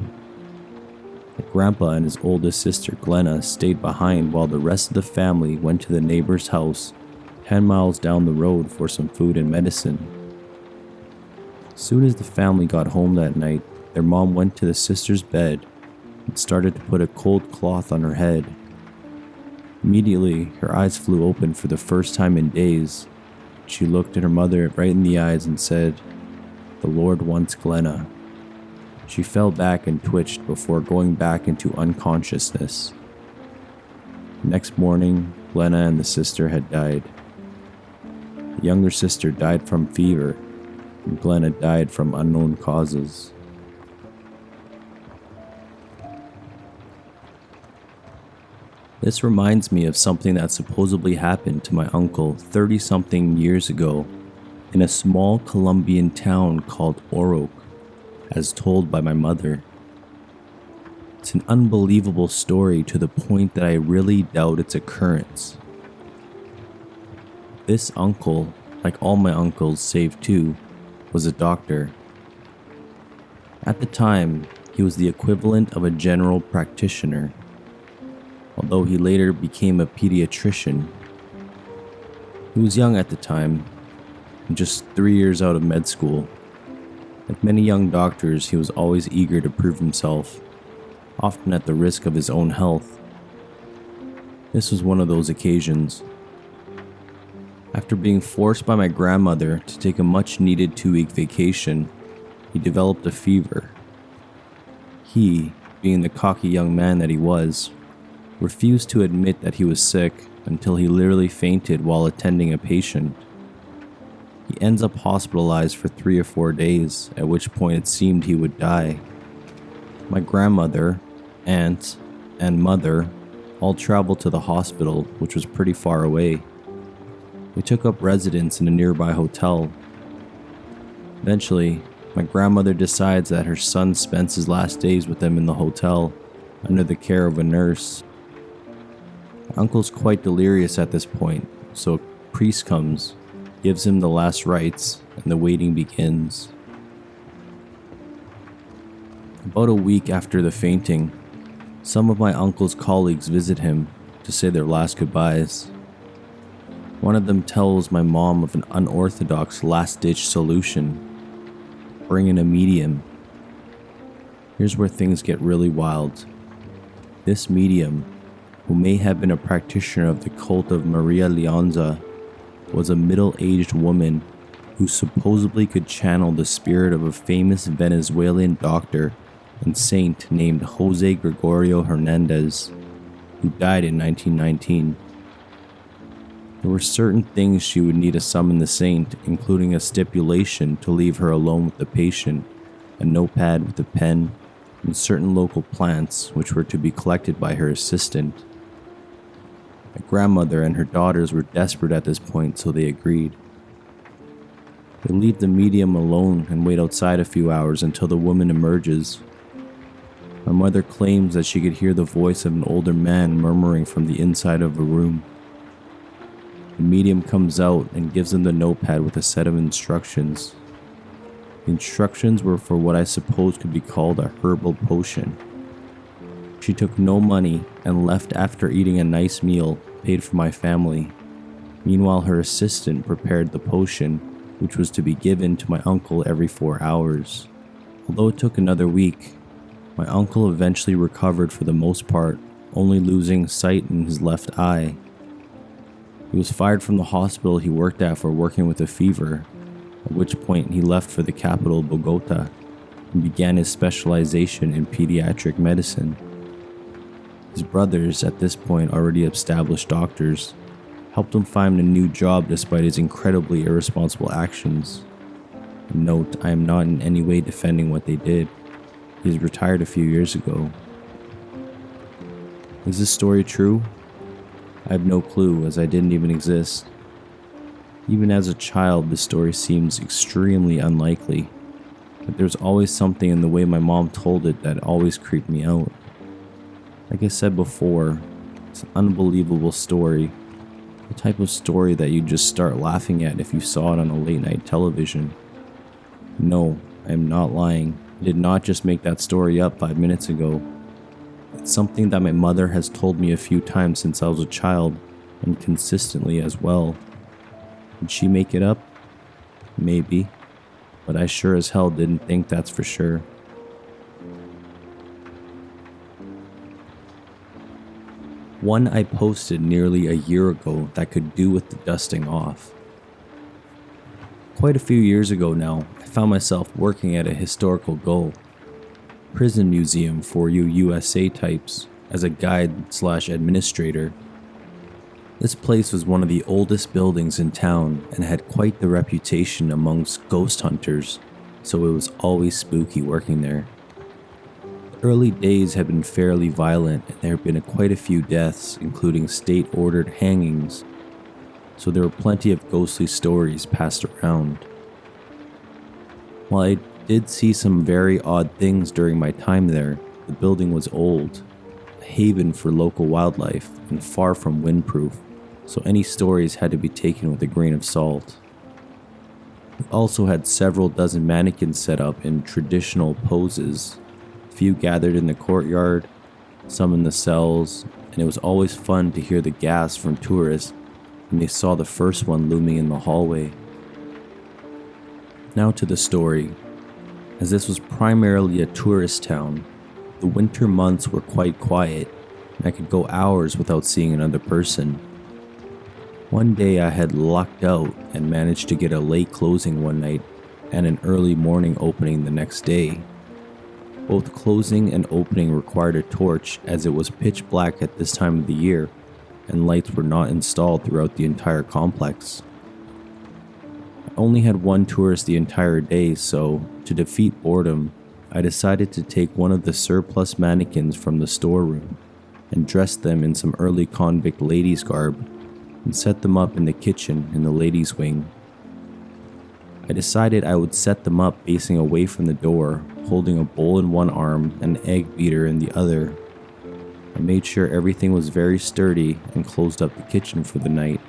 My grandpa and his oldest sister Glenna stayed behind while the rest of the family went to the neighbor's house 10 miles down the road for some food and medicine. As soon as the family got home that night, their mom went to the sister's bed and started to put a cold cloth on her head. Immediately, her eyes flew open for the first time in days. She looked at her mother right in the eyes and said, "The Lord wants Glenna." She fell back and twitched before going back into unconsciousness. The next morning, Glenna and the sister had died. The younger sister died from fever, and Glenna died from unknown causes. This reminds me of something that supposedly happened to my uncle 30-something years ago in a small Colombian town called Oroque, as told by my mother. It's an unbelievable story to the point that I really doubt its occurrence. This uncle, like all my uncles save 2, was a doctor. At the time, he was the equivalent of a general practitioner, although he later became a pediatrician. He was young at the time, just 3 years out of med school. Like many young doctors, he was always eager to prove himself, often at the risk of his own health. This was one of those occasions. After being forced by my grandmother to take a much-needed 2-week vacation, he developed a fever. He, being the cocky young man that he was, refused to admit that he was sick until he literally fainted while attending a patient. He ends up hospitalized for 3 or 4 days, at which point it seemed he would die. My grandmother, aunt, and mother all traveled to the hospital, which was pretty far away. They took up residence in a nearby hotel. Eventually, my grandmother decides that her son spends his last days with them in the hotel, under the care of a nurse. My uncle's quite delirious at this point, so a priest comes, gives him the last rites, and the waiting begins. About a week after the fainting, some of my uncle's colleagues visit him to say their last goodbyes. One of them tells my mom of an unorthodox last-ditch solution: bring in a medium. Here's where things get really wild. This medium, who may have been a practitioner of the cult of Maria Leonza, was a middle-aged woman who supposedly could channel the spirit of a famous Venezuelan doctor and saint named Jose Gregorio Hernandez, who died in 1919. There were certain things she would need to summon the saint, including a stipulation to leave her alone with the patient, a notepad with a pen, and certain local plants which were to be collected by her assistant. My grandmother and her daughters were desperate at this point, so they agreed. They leave the medium alone and wait outside a few hours until the woman emerges. My mother claims that she could hear the voice of an older man murmuring from the inside of a room. The medium comes out and gives them the notepad with a set of instructions. The instructions were for what I suppose could be called a herbal potion. She took no money and left after eating a nice meal paid for my family. Meanwhile, her assistant prepared the potion, which was to be given to my uncle every 4 hours. Although it took another week, my uncle eventually recovered for the most part, only losing sight in his left eye. He was fired from the hospital he worked at for working with a fever, at which point he left for the capital, Bogota, and began his specialization in pediatric medicine. His brothers, at this point already established doctors, helped him find a new job despite his incredibly irresponsible actions. Note, I am not in any way defending what they did. He was retired a few years ago. Is this story true? I have no clue, as I didn't even exist. Even as a child, this story seems extremely unlikely, but there's always something in the way my mom told it that always creeped me out. Like I said before, it's an unbelievable story, the type of story that you'd just start laughing at if you saw it on a late night television. No, I am not lying. I did not just make that story up 5 minutes ago. It's something that my mother has told me a few times since I was a child, and consistently as well. Did she make it up? Maybe, but I sure as hell didn't think that's for sure. One I posted nearly a year ago that could do with the dusting off. Quite a few years ago now, I found myself working at a historical goal, prison museum for you USA types, as a guide/administrator. This place was one of the oldest buildings in town and had quite the reputation amongst ghost hunters, so it was always spooky working there. The early days had been fairly violent and there had been quite a few deaths, including state-ordered hangings, so there were plenty of ghostly stories passed around. While I did see some very odd things during my time there, the building was old, a haven for local wildlife, and far from windproof, so any stories had to be taken with a grain of salt. We also had several dozen mannequins set up in traditional poses, a few gathered in the courtyard, some in the cells, and it was always fun to hear the gasp from tourists when they saw the first one looming in the hallway. Now to the story. As this was primarily a tourist town, the winter months were quite quiet, and I could go hours without seeing another person. One day I had lucked out and managed to get a late closing one night and an early morning opening the next day. Both closing and opening required a torch as it was pitch black at this time of the year, and lights were not installed throughout the entire complex. I only had one tourist the entire day, so to defeat boredom, I decided to take one of the surplus mannequins from the storeroom and dress them in some early convict ladies' garb and set them up in the kitchen in the ladies' wing. I decided I would set them up facing away from the door, holding a bowl in one arm and an egg beater in the other. I made sure everything was very sturdy and closed up the kitchen for the night.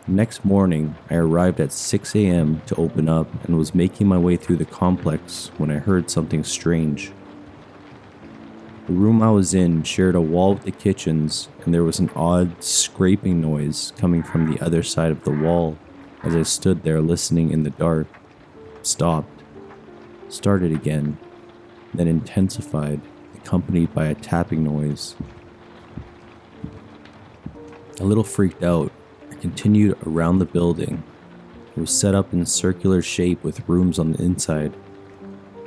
Next morning, I arrived at 6 a.m. to open up and was making my way through the complex when I heard something strange. The room I was in shared a wall with the kitchens, and there was an odd scraping noise coming from the other side of the wall as I stood there listening in the dark. Stopped, started again, then intensified, accompanied by a tapping noise. A little freaked out, I continued around the building. It was set up in a circular shape with rooms on the inside,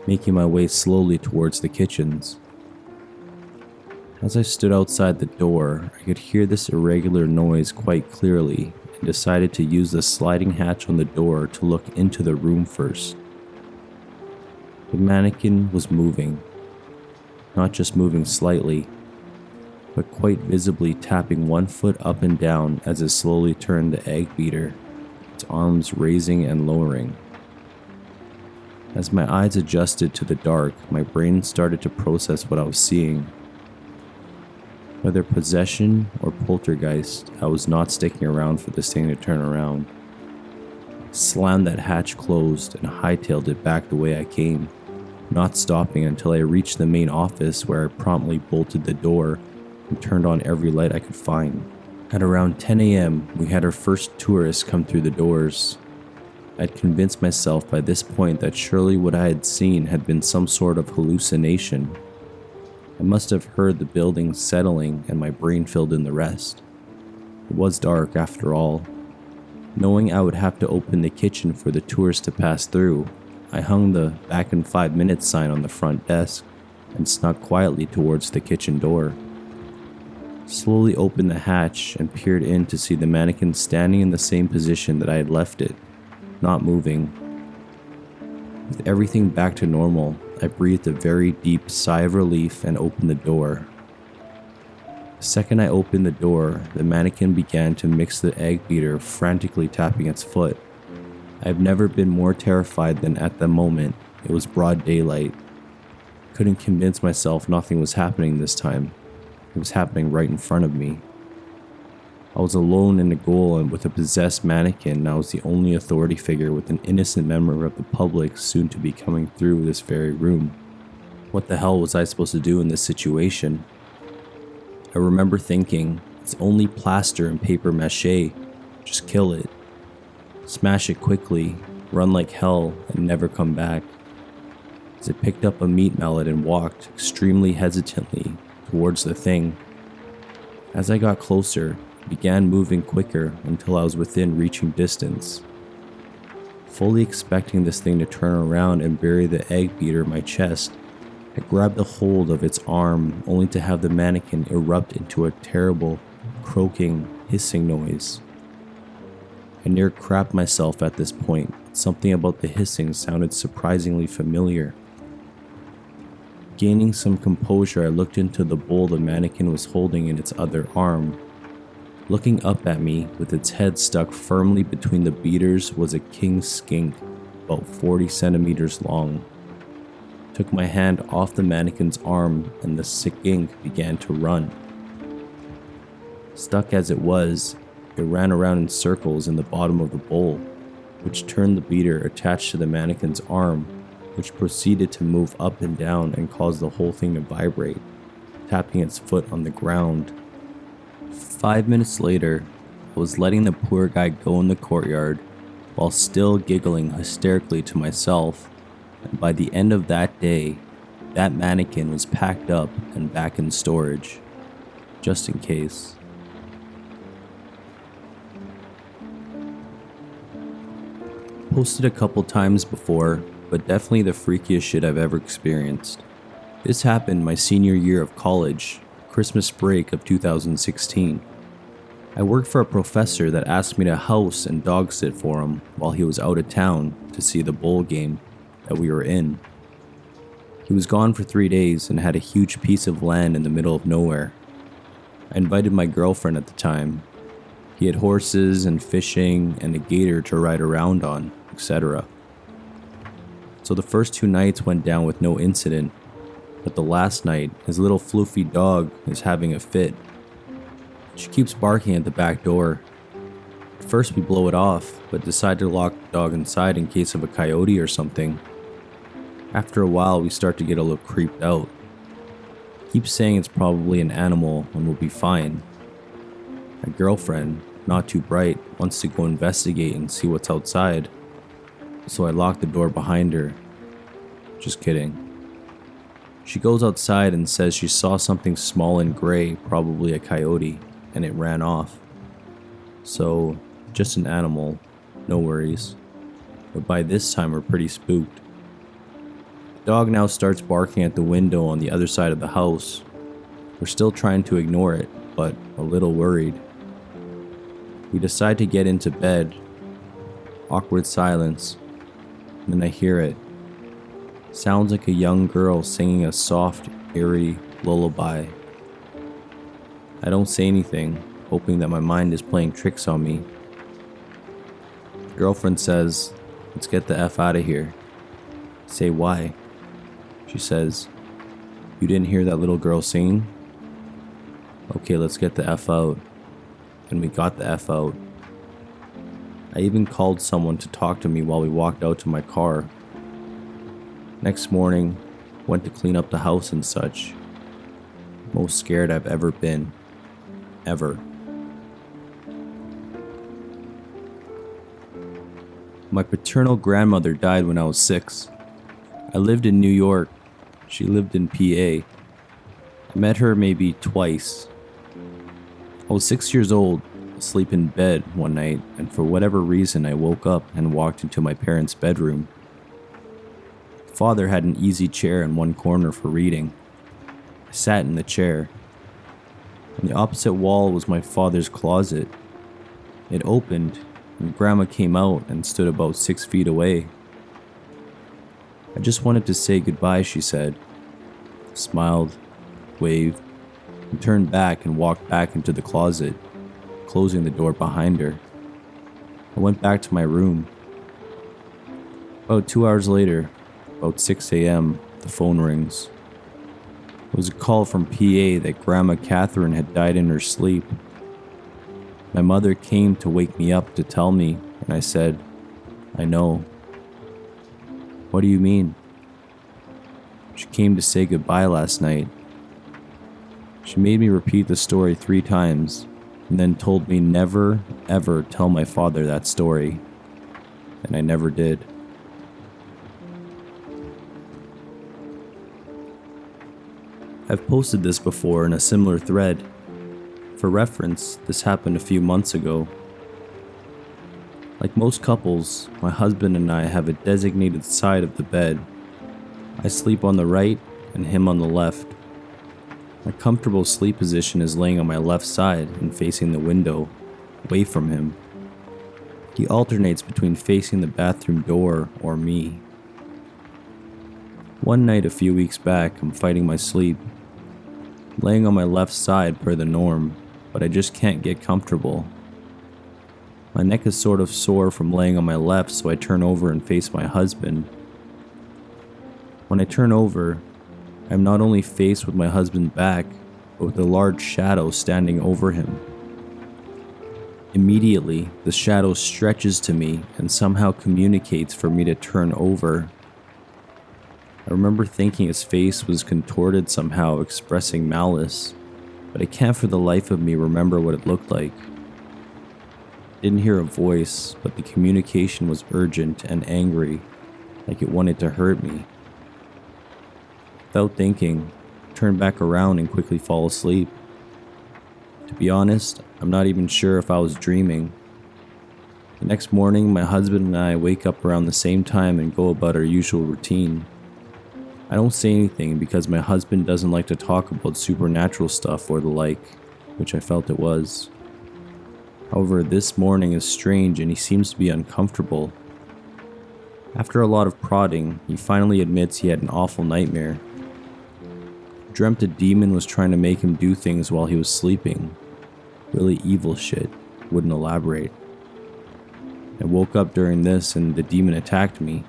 making my way slowly towards the kitchens. As I stood outside the door, I could hear this irregular noise quite clearly and decided to use the sliding hatch on the door to look into the room first. The mannequin was moving, not just moving slightly, but quite visibly tapping one foot up and down as it slowly turned the egg beater, its arms raising and lowering. As my eyes adjusted to the dark, my brain started to process what I was seeing. Whether possession or poltergeist, I was not sticking around for this thing to turn around. I slammed that hatch closed and hightailed it back the way I came, not stopping until I reached the main office, where I promptly bolted the door and turned on every light I could find. At around 10 a.m., we had our first tourist come through the doors. I'd convinced myself by this point that surely what I had seen had been some sort of hallucination. I must have heard the building settling and my brain filled in the rest. It was dark after all. Knowing I would have to open the kitchen for the tourists to pass through, I hung the "back in 5 minutes" sign on the front desk and snuck quietly towards the kitchen door. Slowly opened the hatch and peered in to see the mannequin standing in the same position that I had left it, not moving. With everything back to normal, I breathed a very deep sigh of relief and opened the door. The second I opened the door, the mannequin began to mix the egg beater, frantically tapping its foot. I have never been more terrified than at the moment. It was broad daylight. Couldn't convince myself nothing was happening this time. It was happening right in front of me. I was alone in a goal and with a possessed mannequin, and I was the only authority figure with an innocent member of the public soon to be coming through this very room. What the hell was I supposed to do in this situation? I remember thinking, it's only plaster and paper mache. Just kill it. Smash it quickly, run like hell, and never come back. As I picked up a meat mallet and walked, extremely hesitantly, towards the thing. As I got closer, it began moving quicker until I was within reaching distance. Fully expecting this thing to turn around and bury the egg beater in my chest, I grabbed a hold of its arm only to have the mannequin erupt into a terrible, croaking, hissing noise. I near crapped myself at this point. Something about the hissing sounded surprisingly familiar. Gaining some composure, I looked into the bowl the mannequin was holding in its other arm. Looking up at me, with its head stuck firmly between the beaters, was a king skink, about 40 centimeters long. Took my hand off the mannequin's arm and the skink began to run. Stuck as it was, it ran around in circles in the bottom of the bowl, which turned the beater attached to the mannequin's arm, which proceeded to move up and down and cause the whole thing to vibrate, tapping its foot on the ground. 5 minutes later, I was letting the poor guy go in the courtyard while still giggling hysterically to myself, and by the end of that day, that mannequin was packed up and back in storage, just in case. Posted a couple times before, but definitely the freakiest shit I've ever experienced. This happened my senior year of college, Christmas break of 2016. I worked for a professor that asked me to house and dog sit for him while he was out of town to see the bowl game that we were in. He was gone for 3 days and had a huge piece of land in the middle of nowhere. I invited my girlfriend at the time. He had horses and fishing and a gator to ride around on, etc. So the first 2 nights went down with no incident, but the last night, his little floofy dog is having a fit. She keeps barking at the back door. At first we blow it off, but decide to lock the dog inside in case of a coyote or something. After a while, we start to get a little creeped out. Keeps saying it's probably an animal and we'll be fine. My girlfriend, not too bright, wants to go investigate and see what's outside, so I lock the door behind her. Just kidding. She goes outside and says she saw something small and gray, probably a coyote, and it ran off. So, just an animal, no worries. But by this time we're pretty spooked. The dog now starts barking at the window on the other side of the house. We're still trying to ignore it, but a little worried. We decide to get into bed. Awkward silence. And then I hear it. Sounds like a young girl singing a soft, eerie lullaby. I don't say anything, hoping that my mind is playing tricks on me. Girlfriend says, "Let's get the F out of here." I say, "Why?" She says, "You didn't hear that little girl singing?" Okay, let's get the F out. And we got the F out. I even called someone to talk to me while we walked out to my car. Next morning, went to clean up the house and such. Most scared I've ever been. Ever. My paternal grandmother died when I was 6. I lived in New York. She lived in PA. I met her maybe twice. I was 6 years old, asleep in bed one night, and for whatever reason I woke up and walked into my parents' bedroom. Father had an easy chair in one corner for reading. I sat in the chair. On the opposite wall was my father's closet. It opened, and Grandma came out and stood about 6 feet away. "I just wanted to say goodbye," she said. Smiled, waved, and turned back and walked back into the closet, closing the door behind her. I went back to my room. About 2 hours later, about 6 a.m., the phone rings. It was a call from PA that Grandma Catherine had died in her sleep. My mother came to wake me up to tell me, and I said, "I know." "What do you mean?" "She came to say goodbye last night." She made me repeat the story 3 times, and then told me never, ever tell my father that story. And I never did. I've posted this before in a similar thread. For reference, this happened a few months ago. Like most couples, my husband and I have a designated side of the bed. I sleep on the right and him on the left. My comfortable sleep position is laying on my left side and facing the window, away from him. He alternates between facing the bathroom door or me. One night a few weeks back, I'm fighting my sleep, laying on my left side per the norm, but I just can't get comfortable. My neck is sort of sore from laying on my left, so I turn over and face my husband. When I turn over, I'm not only faced with my husband's back, but with a large shadow standing over him. Immediately, the shadow stretches to me and somehow communicates for me to turn over. I remember thinking his face was contorted somehow, expressing malice, but I can't for the life of me remember what it looked like. Didn't hear a voice, but the communication was urgent and angry, like it wanted to hurt me. Without thinking, I turn back around and quickly fall asleep. To be honest, I'm not even sure if I was dreaming. The next morning, my husband and I wake up around the same time and go about our usual routine. I don't say anything because my husband doesn't like to talk about supernatural stuff or the like, which I felt it was. However, this morning is strange and he seems to be uncomfortable. After a lot of prodding, he finally admits he had an awful nightmare. He dreamt a demon was trying to make him do things while he was sleeping. Really evil shit, wouldn't elaborate. I woke up during this and the demon attacked me.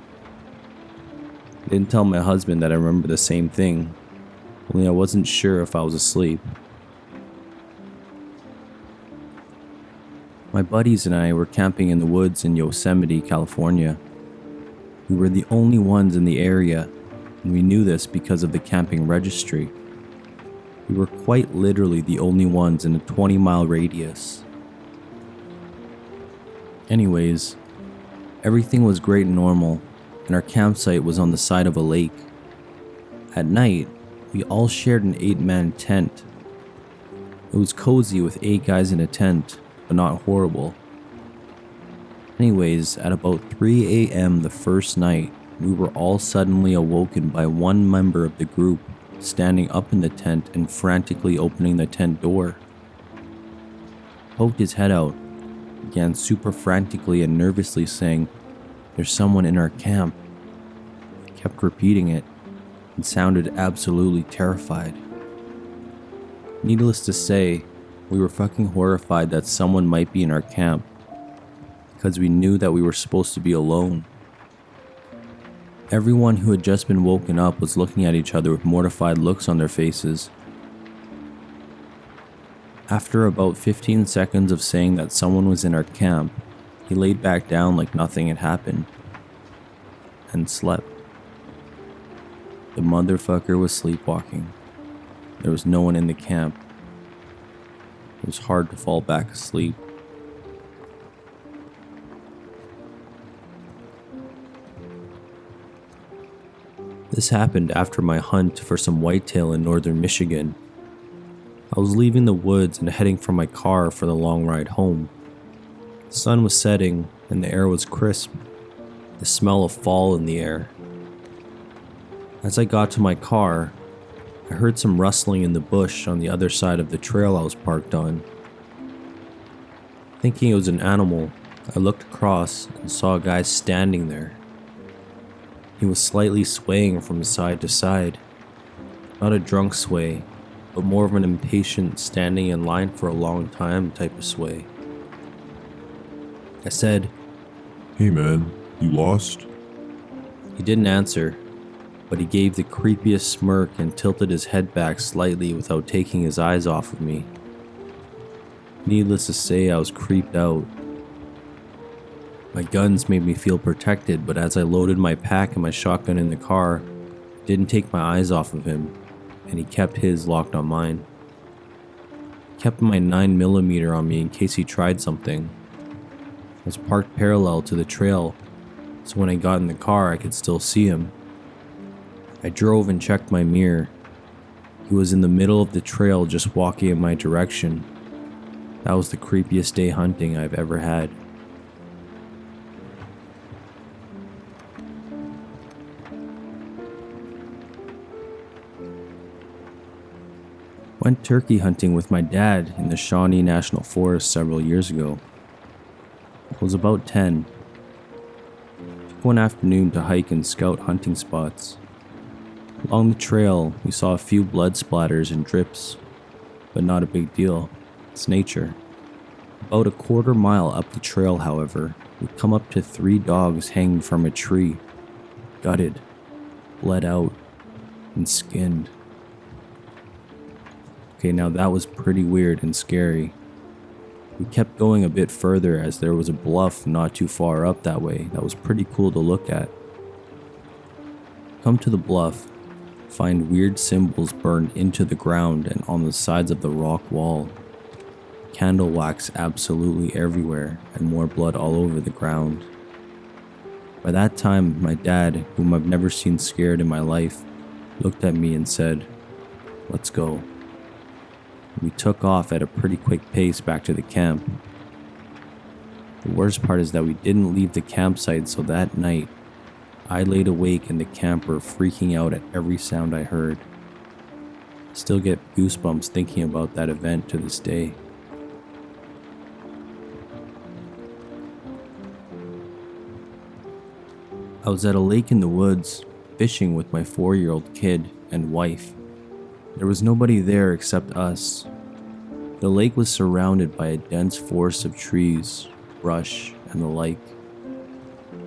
I didn't tell my husband that I remember the same thing, only I wasn't sure if I was asleep. My buddies and I were camping in the woods in Yosemite, California. We were the only ones in the area, and we knew this because of the camping registry. We were quite literally the only ones in a 20-mile radius. Anyways, everything was great and normal, and our campsite was on the side of a lake. At night, we all shared an 8-man tent. It was cozy with 8 guys in a tent, but not horrible. Anyways, at about 3 a.m. the first night, we were all suddenly awoken by one member of the group standing up in the tent and frantically opening the tent door. Poked his head out, began super frantically and nervously saying, "There's someone in our camp." Kept repeating it and sounded absolutely terrified. Needless to say, we were fucking horrified that someone might be in our camp because we knew that we were supposed to be alone. Everyone who had just been woken up was looking at each other with mortified looks on their faces. After about 15 seconds of saying that someone was in our camp, he laid back down like nothing had happened and slept. The motherfucker was sleepwalking. There was no one in the camp. It was hard to fall back asleep. This happened after my hunt for some whitetail in northern Michigan. I was leaving the woods and heading for my car for the long ride home. The sun was setting and the air was crisp, the smell of fall in the air. As I got to my car, I heard some rustling in the bush on the other side of the trail I was parked on. Thinking it was an animal, I looked across and saw a guy standing there. He was slightly swaying from side to side. Not a drunk sway, but more of an impatient standing in line for a long time type of sway. I said, "Hey man, you lost?" He didn't answer, but he gave the creepiest smirk and tilted his head back slightly without taking his eyes off of me. Needless to say, I was creeped out. My guns made me feel protected, but as I loaded my pack and my shotgun in the car, I didn't take my eyes off of him, and he kept his locked on mine. He kept my 9mm on me in case he tried something. I was parked parallel to the trail, so when I got in the car I could still see him. I drove and checked my mirror. He was in the middle of the trail just walking in my direction. That was the creepiest day hunting I've ever had. Went turkey hunting with my dad in the Shawnee National Forest several years ago. I was about 10. Took one afternoon to hike and scout hunting spots. Along the trail, we saw a few blood splatters and drips, but not a big deal. It's nature. About a quarter mile up the trail, however, we come up to 3 dogs hanging from a tree, gutted, bled out, and skinned. Okay, now that was pretty weird and scary. We kept going a bit further as there was a bluff not too far up that way that was pretty cool to look at. Come to the bluff, find weird symbols burned into the ground and on the sides of the rock wall. Candle wax absolutely everywhere and more blood all over the ground. By that time, my dad, whom I've never seen scared in my life, looked at me and said, "Let's go." We took off at a pretty quick pace back to the camp. The worst part is that we didn't leave the campsite, so that night, I laid awake in the camper freaking out at every sound I heard. Still get goosebumps thinking about that event to this day. I was at a lake in the woods, fishing with my 4-year-old kid and wife. There was nobody there except us. The lake was surrounded by a dense forest of trees, brush, and the like.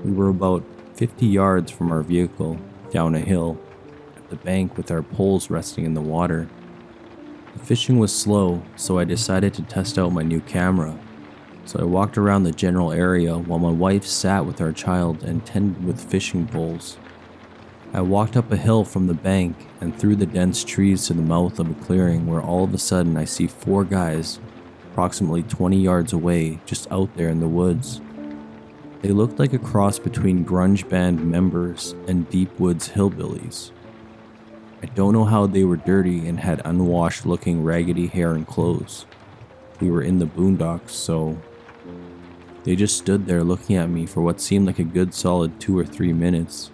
We were about 50 yards from our vehicle, down a hill, at the bank with our poles resting in the water. The fishing was slow, so I decided to test out my new camera. So I walked around the general area while my wife sat with our child and tended with fishing poles. I walked up a hill from the bank and through the dense trees to the mouth of a clearing where all of a sudden I see 4 guys, approximately 20 yards away, just out there in the woods. They looked like a cross between grunge band members and deep woods hillbillies. I don't know how they were dirty and had unwashed looking raggedy hair and clothes. We were in the boondocks, so they just stood there looking at me for what seemed like a good solid 2 or 3 minutes.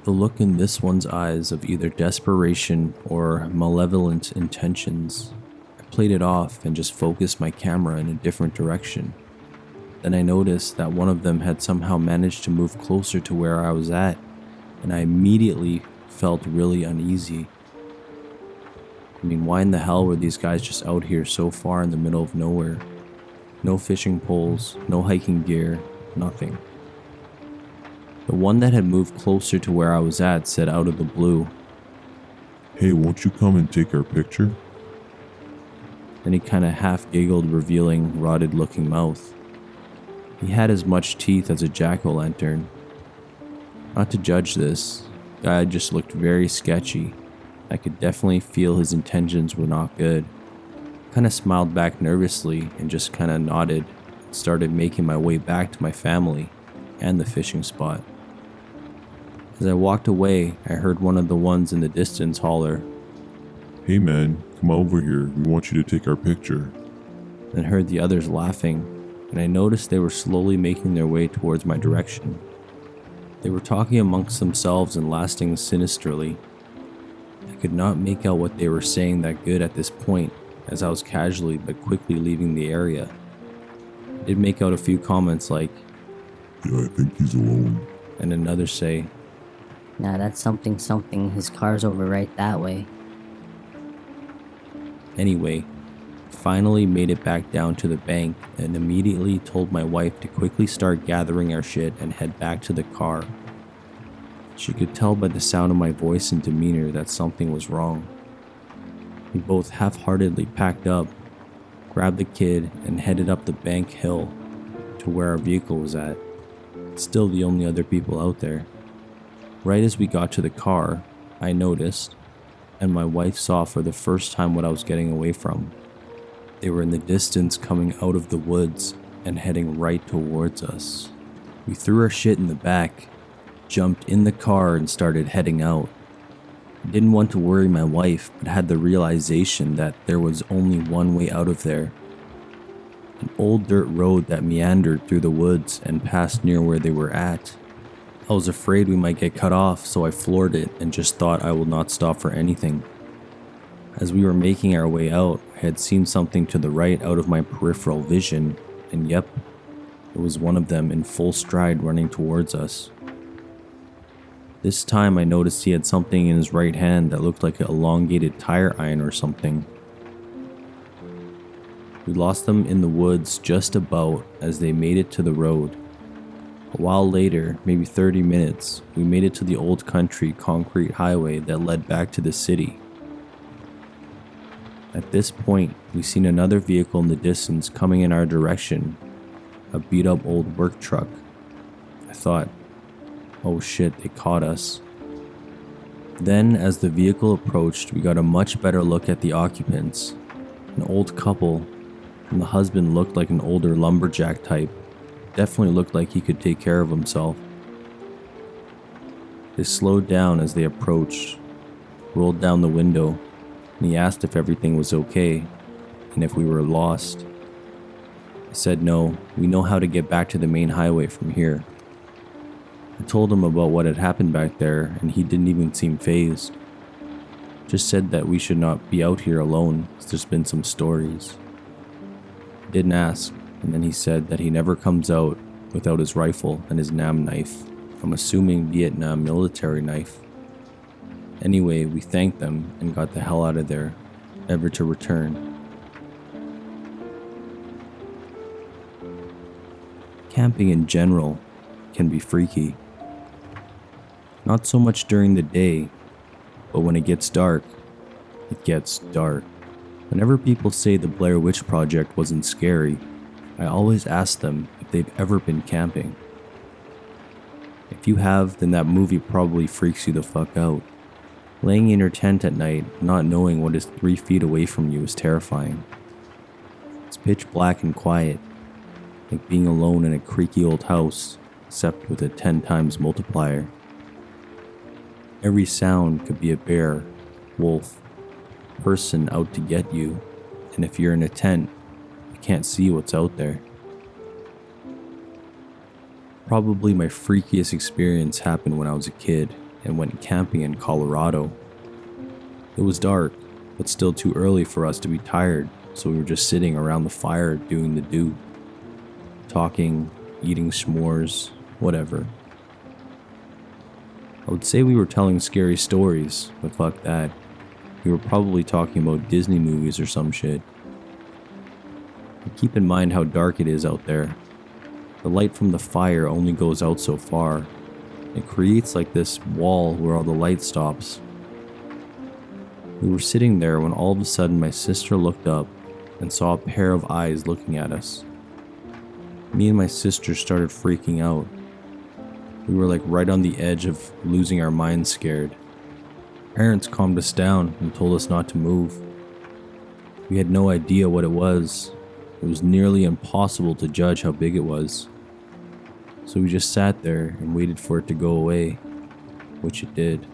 The look in this one's eyes of either desperation or malevolent intentions. I played it off and just focused my camera in a different direction. Then I noticed that one of them had somehow managed to move closer to where I was at, and I immediately felt really uneasy. I mean, why in the hell were these guys just out here so far in the middle of nowhere? No fishing poles, no hiking gear, nothing. The one that had moved closer to where I was at said out of the blue, "Hey, won't you come and take our picture?" Then he kinda half giggled, revealing rotted looking mouth. He had as much teeth as a jack-o'-lantern. Not to judge this, guy just looked very sketchy. I could definitely feel his intentions were not good. Kinda smiled back nervously and just kinda nodded and started making my way back to my family and the fishing spot. As I walked away, I heard one of the ones in the distance holler, "Hey man, come over here. We want you to take our picture." then heard the others laughing, and I noticed they were slowly making their way towards my direction. They were talking amongst themselves and lasting sinisterly. I could not make out what they were saying that good at this point, as I was casually but quickly leaving the area. I did make out a few comments like, "Yeah, I think he's alone." and another say, Nah, that's something. His car's over right that way. anyway. Finally made it back down to the bank and immediately told my wife to quickly start gathering our shit and head back to the car. She could tell by the sound of my voice and demeanor that something was wrong. We both half-heartedly packed up, grabbed the kid, and headed up the bank hill to where our vehicle was at. Still the only other people out there. Right as we got to the car, I noticed, and my wife saw for the first time what I was getting away from. They were in the distance coming out of the woods and heading right towards us. We threw our shit in the back, jumped in the car, and started heading out. I didn't want to worry my wife, but had the realization that there was only one way out of there. An old dirt road that meandered through the woods and passed near where they were at. I was afraid we might get cut off, so I floored it and just thought I will not stop for anything. As we were making our way out, I had seen something to the right out of my peripheral vision, and yep, it was one of them in full stride running towards us. This time I noticed he had something in his right hand that looked like an elongated tire iron or something. We lost them in the woods just about as they made it to the road. A while later, maybe 30 minutes, we made it to the old country concrete highway that led back to the city. At this point, we seen another vehicle in the distance coming in our direction, a beat up old work truck. I thought, oh shit, they caught us. Then, as the vehicle approached, we got a much better look at the occupants. An old couple, and the husband looked like an older lumberjack type. Definitely looked like he could take care of himself. They slowed down as they approached, rolled down the window, and he asked if everything was okay, and if we were lost. I said no, we know how to get back to the main highway from here. I told him about what had happened back there, and he didn't even seem fazed. Just said that we should not be out here alone, as there's been some stories. I didn't ask, and then he said that he never comes out without his rifle and his nam knife. I'm assuming Vietnam military knife. Anyway, we thanked them and got the hell out of there, never to return. Camping in general can be freaky. Not so much during the day, but when it gets dark, it gets dark. Whenever people say the Blair Witch Project wasn't scary, I always ask them if they've ever been camping. If you have, then that movie probably freaks you the fuck out. Laying in your tent at night, not knowing what is 3 feet away from you is terrifying. It's pitch black and quiet, like being alone in a creaky old house, except with a 10 times multiplier. Every sound could be a bear, wolf, person out to get you, and if you're in a tent, you can't see what's out there. Probably my freakiest experience happened when I was a kid and went camping in Colorado. It was dark, but still too early for us to be tired, so we were just sitting around the fire doing the do. Talking, eating s'mores, whatever. I would say we were telling scary stories, but fuck that. We were probably talking about Disney movies or some shit. But keep in mind how dark it is out there. The light from the fire only goes out so far. It creates like this wall where all the light stops. We were sitting there when all of a sudden my sister looked up and saw a pair of eyes looking at us. Me and my sister started freaking out. We were like right on the edge of losing our minds scared. Parents calmed us down and told us not to move. We had no idea what it was. It was nearly impossible to judge how big it was. So we just sat there and waited for it to go away, which it did.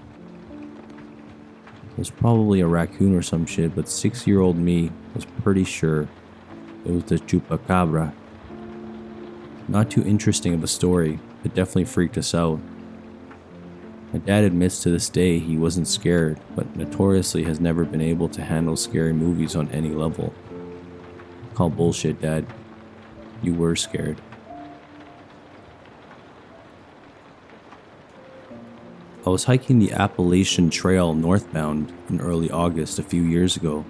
It was probably a raccoon or some shit, but 6-year-old me was pretty sure it was the chupacabra. Not too interesting of a story, but definitely freaked us out. My dad admits to this day he wasn't scared, but notoriously has never been able to handle scary movies on any level. Call bullshit, Dad. You were scared. I was hiking the Appalachian Trail northbound in early August a few years ago,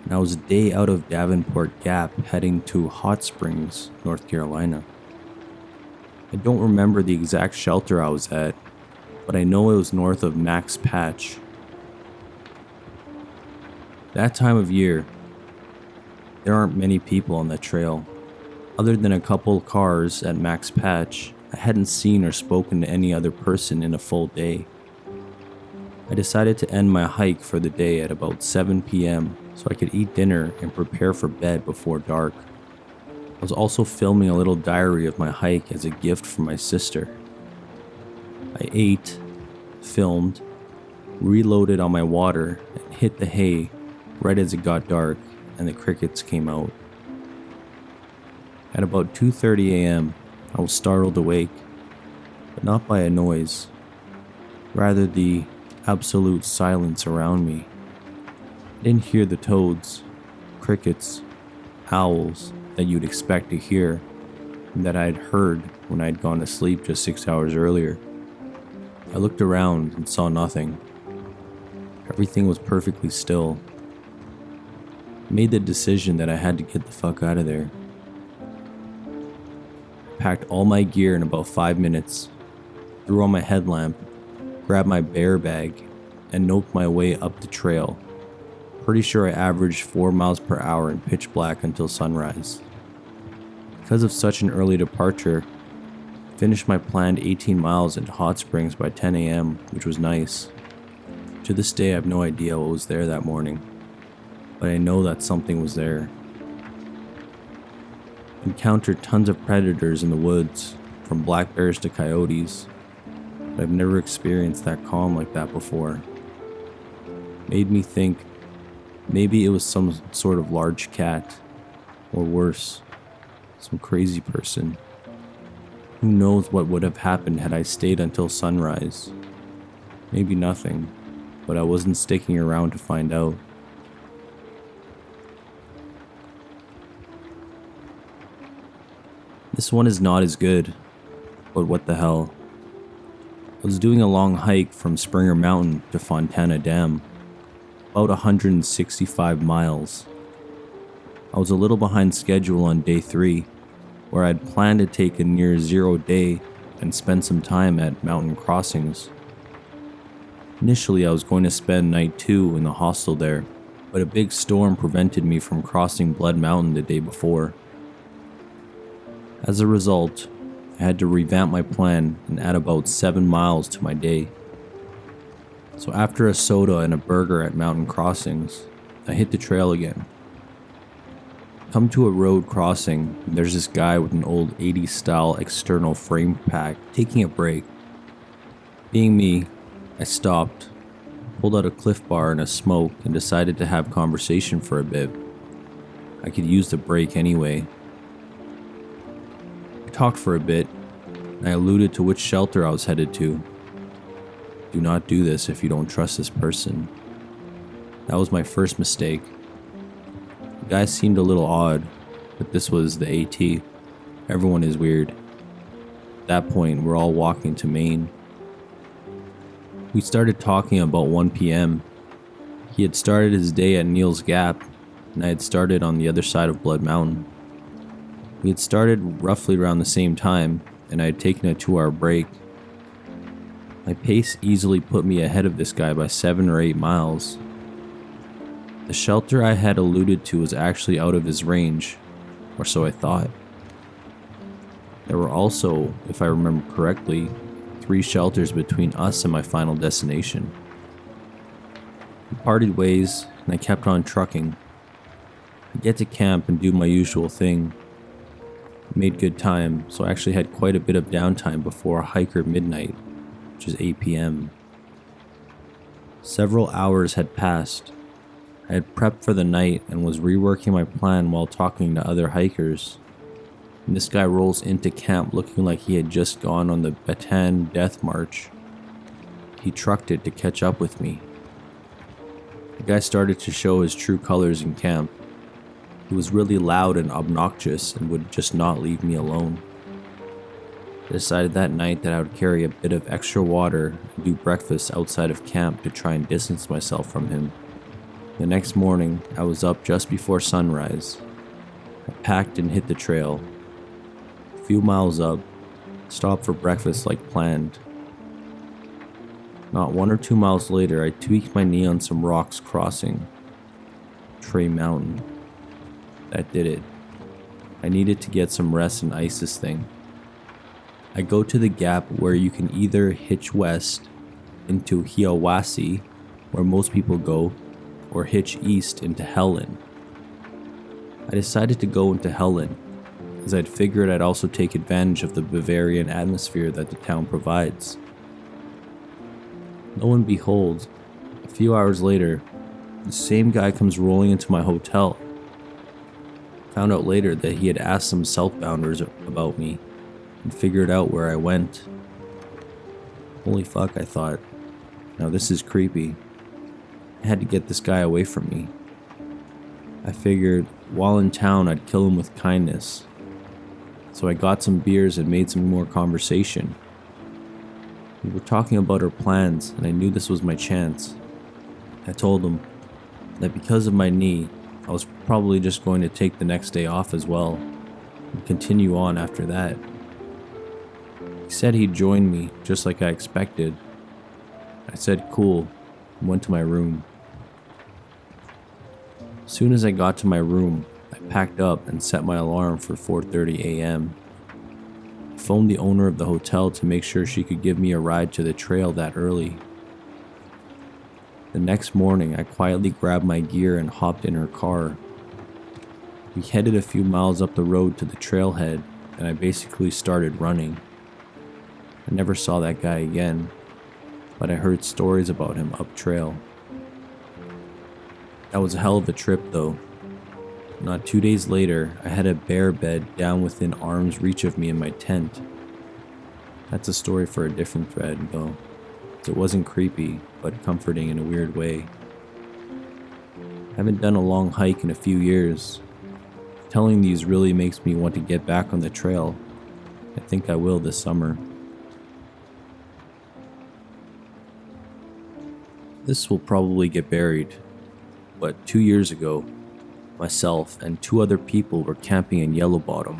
and I was a day out of Davenport Gap heading to Hot Springs, North Carolina. I don't remember the exact shelter I was at, but I know it was north of Max Patch. That time of year, there aren't many people on that trail. Other than a couple cars at Max Patch, I hadn't seen or spoken to any other person in a full day. I decided to end my hike for the day at about 7 p.m. so I could eat dinner and prepare for bed before dark. I was also filming a little diary of my hike as a gift from my sister. I ate, filmed, reloaded on my water, and hit the hay right as it got dark and the crickets came out. At about 2:30 a.m., I was startled awake, but not by a noise, rather the absolute silence around me. I didn't hear the toads, crickets, owls that you'd expect to hear and that I had heard when I had gone to sleep just 6 hours earlier. I looked around and saw nothing. Everything was perfectly still. I made the decision that I had to get the fuck out of there. I packed all my gear in about 5 minutes, threw on my headlamp, grabbed my bear bag, and noped my way up the trail. Pretty sure I averaged 4 miles per hour in pitch black until sunrise. Because of such an early departure, I finished my planned 18 miles into Hot Springs by 10 a.m., which was nice. To this day, I have no idea what was there that morning, but I know that something was there. I encountered tons of predators in the woods, from black bears to coyotes, but I've never experienced that calm like that before. Made me think maybe it was some sort of large cat, or worse, some crazy person. Who knows what would have happened had I stayed until sunrise? Maybe nothing, but I wasn't sticking around to find out. This one is not as good, but what the hell. I was doing a long hike from Springer Mountain to Fontana Dam, about 165 miles. I was a little behind schedule on day 3, where I'd planned to take a near zero day and spend some time at mountain crossings. Initially, I was going to spend night 2 in the hostel there, but a big storm prevented me from crossing Blood Mountain the day before. As a result, I had to revamp my plan and add about 7 miles to my day. So after a soda and a burger at mountain crossings, I hit the trail again. Come to a road crossing, and there's this guy with an old 80s style external frame pack taking a break. Being me, I stopped, pulled out a Cliff Bar and a smoke, and decided to have conversation for a bit. I could use the break anyway. I talked for a bit, and I alluded to which shelter I was headed to. Do not do this if you don't trust this person. That was my first mistake. The guy seemed a little odd, but this was the AT. Everyone is weird. At that point, we're all walking to Maine. We started talking about 1 p.m. He had started his day at Neil's Gap, and I had started on the other side of Blood Mountain. We had started roughly around the same time, and I had taken a 2-hour break. My pace easily put me ahead of this guy by 7 or 8 miles. The shelter I had alluded to was actually out of his range, or so I thought. There were also, if I remember correctly, 3 shelters between us and my final destination. We parted ways, and I kept on trucking. I get to camp and do my usual thing. I made good time, so I actually had quite a bit of downtime before a hike at midnight, which is 8 p.m. Several hours had passed. I had prepped for the night and was reworking my plan while talking to other hikers. And this guy rolls into camp looking like he had just gone on the Bataan Death March. He trucked it to catch up with me. The guy started to show his true colors in camp. He was really loud and obnoxious and would just not leave me alone. I decided that night that I would carry a bit of extra water and do breakfast outside of camp to try and distance myself from him. The next morning, I was up just before sunrise. I packed and hit the trail. A few miles up, stopped for breakfast like planned. Not 1 or 2 miles later, I tweaked my knee on some rocks crossing Trey Mountain. That did it. I needed to get some rest and ice this thing. I go to the gap where you can either hitch west into Hiawassee, where most people go, or hitch east into Helen. I decided to go into Helen, as I'd figured I'd also take advantage of the Bavarian atmosphere that the town provides. Lo and behold, a few hours later, the same guy comes rolling into my hotel. Found out later that he had asked some southbounders about me and figured out where I went. Holy fuck, I thought. Now this is creepy. I had to get this guy away from me. I figured while in town I'd kill him with kindness. So I got some beers and made some more conversation. We were talking about our plans and I knew this was my chance. I told him that because of my knee, I was probably just going to take the next day off as well and continue on after that. He said he'd join me just like I expected. I said cool and went to my room. As soon as I got to my room, I packed up and set my alarm for 4:30 a.m. I phoned the owner of the hotel to make sure she could give me a ride to the trail that early. The next morning, I quietly grabbed my gear and hopped in her car. We headed a few miles up the road to the trailhead, and I basically started running. I never saw that guy again, but I heard stories about him up trail. That was a hell of a trip though. Not 2 days later, I had a bear bed down within arm's reach of me in my tent. That's a story for a different thread though. It wasn't creepy, but comforting in a weird way. I haven't done a long hike in a few years. Telling these really makes me want to get back on the trail. I think I will this summer. This will probably get buried, but 2 years ago, myself and 2 other people were camping in Yellow Bottom,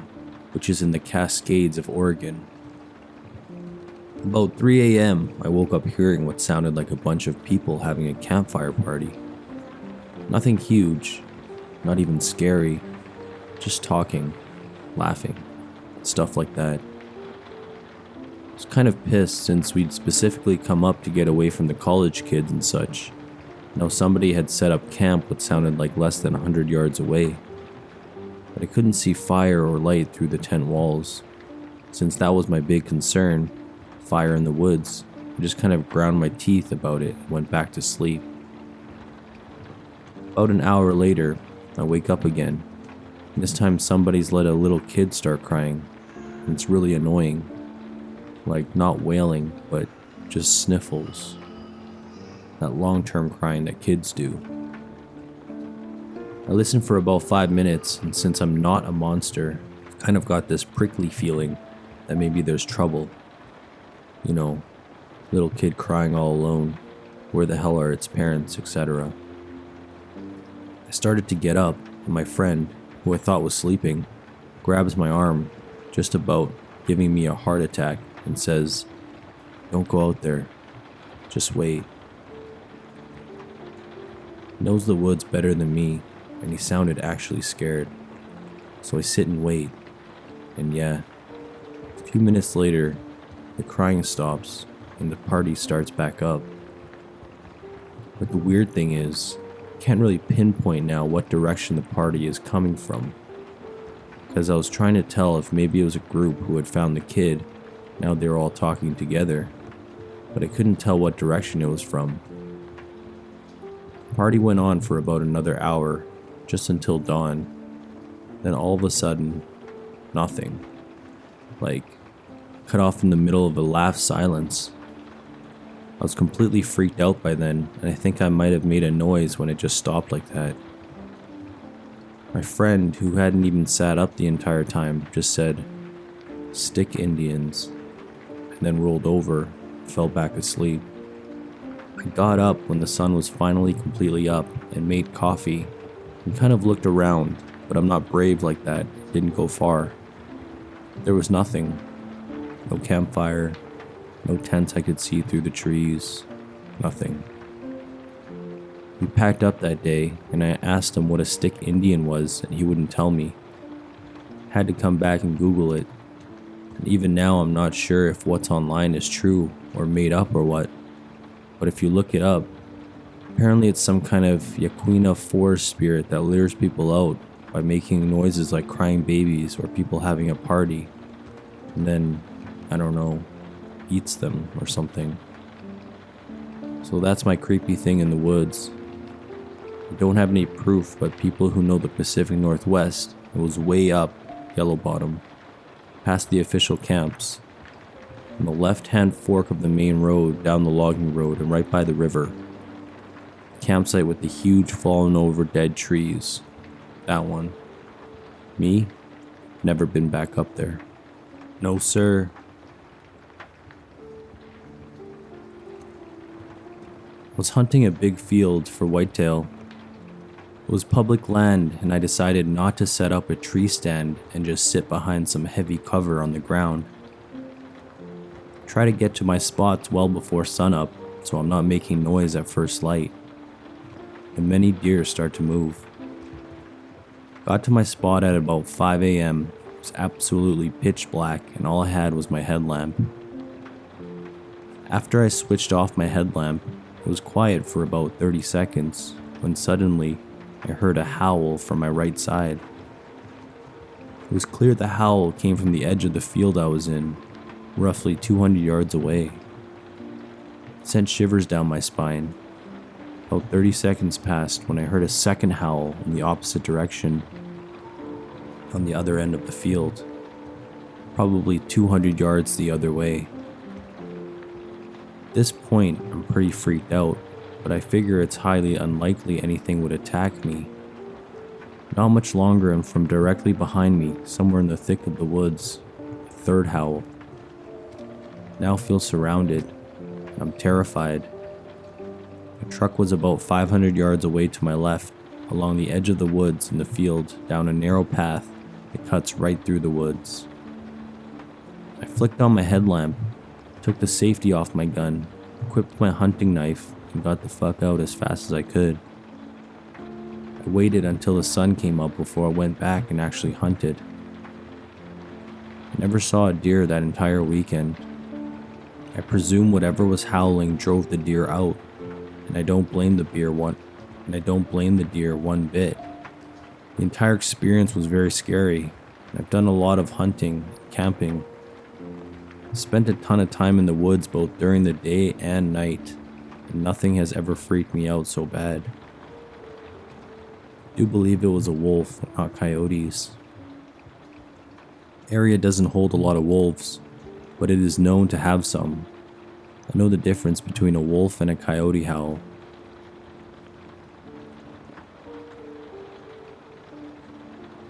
which is in the Cascades of Oregon. About 3 a.m., I woke up hearing what sounded like a bunch of people having a campfire party. Nothing huge, not even scary, just talking, laughing, stuff like that. I was kind of pissed since we'd specifically come up to get away from the college kids and such. Now somebody had set up camp what sounded like less than 100 yards away. But I couldn't see fire or light through the tent walls. Since that was my big concern, fire in the woods, I just kind of ground my teeth about it and went back to sleep. About an hour later, I wake up again. This time somebody's let a little kid start crying, and it's really annoying. Like not wailing, but just sniffles. That long-term crying that kids do. I listened for about 5 minutes, and since I'm not a monster, I've kind of got this prickly feeling that maybe there's trouble. You know, little kid crying all alone, where the hell are its parents, etc. I started to get up, and my friend, who I thought was sleeping, grabs my arm, just about giving me a heart attack, and says, "Don't go out there, just wait." He knows the woods better than me, and he sounded actually scared. So I sit and wait, and yeah, a few minutes later, the crying stops, and the party starts back up. But the weird thing is, I can't really pinpoint now what direction the party is coming from, because I was trying to tell if maybe it was a group who had found the kid. Now they were all talking together, but I couldn't tell what direction it was from. The party went on for about another hour, just until dawn. Then all of a sudden, nothing. Like, cut off in the middle of a laugh silence. I was completely freaked out by then, and I think I might have made a noise when it just stopped like that. My friend, who hadn't even sat up the entire time, just said, "Stick Indians," and then rolled over, fell back asleep. I got up when the sun was finally completely up and made coffee and kind of looked around, but I'm not brave like that. It didn't go far. There was nothing. No campfire, no tents I could see through the trees, nothing. We packed up that day, and I asked him what a stick Indian was, and he wouldn't tell me. Had to come back and Google it. And even now I'm not sure if what's online is true or made up or what. But if you look it up, apparently it's some kind of Yaquina forest spirit that lures people out by making noises like crying babies or people having a party. And then, I don't know, eats them or something. So that's my creepy thing in the woods. I don't have any proof, but people who know the Pacific Northwest, it was way up Yellow Bottom, past the official camps, on the left-hand fork of the main road down the logging road and right by the river. Campsite with the huge fallen over dead trees. That one. Me? Never been back up there. No, sir. I was hunting a big field for whitetail. It was public land, and I decided not to set up a tree stand and just sit behind some heavy cover on the ground. Try to get to my spots well before sunup, so I'm not making noise at first light. And many deer start to move. Got to my spot at about 5 a.m. It was absolutely pitch black, and all I had was my headlamp. After I switched off my headlamp, it was quiet for about 30 seconds, when suddenly I heard a howl from my right side. It was clear the howl came from the edge of the field I was in, roughly 200 yards away. It sent shivers down my spine. About 30 seconds passed when I heard a second howl in the opposite direction, on the other end of the field, probably 200 yards the other way. At this point, I'm pretty freaked out, but I figure it's highly unlikely anything would attack me. Not much longer, and from directly behind me, somewhere in the thick of the woods, a third howl. Now feel surrounded. I'm terrified. I Truck was about 500 yards away to my left, along the edge of the woods in the field, down a narrow path that cuts right through the woods. I flicked on my headlamp, took the safety off my gun, equipped my hunting knife, and got the fuck out as fast as I could. I waited until the sun came up before I went back and actually hunted. I never saw a deer that entire weekend. I presume whatever was howling drove the deer out, and I don't blame the deer one bit. The entire experience was very scary, and I've done a lot of hunting, camping. I spent a ton of time in the woods both during the day and night, and nothing has ever freaked me out so bad. I do believe it was a wolf, not coyotes. The area doesn't hold a lot of wolves, but it is known to have some. I know the difference between a wolf and a coyote howl.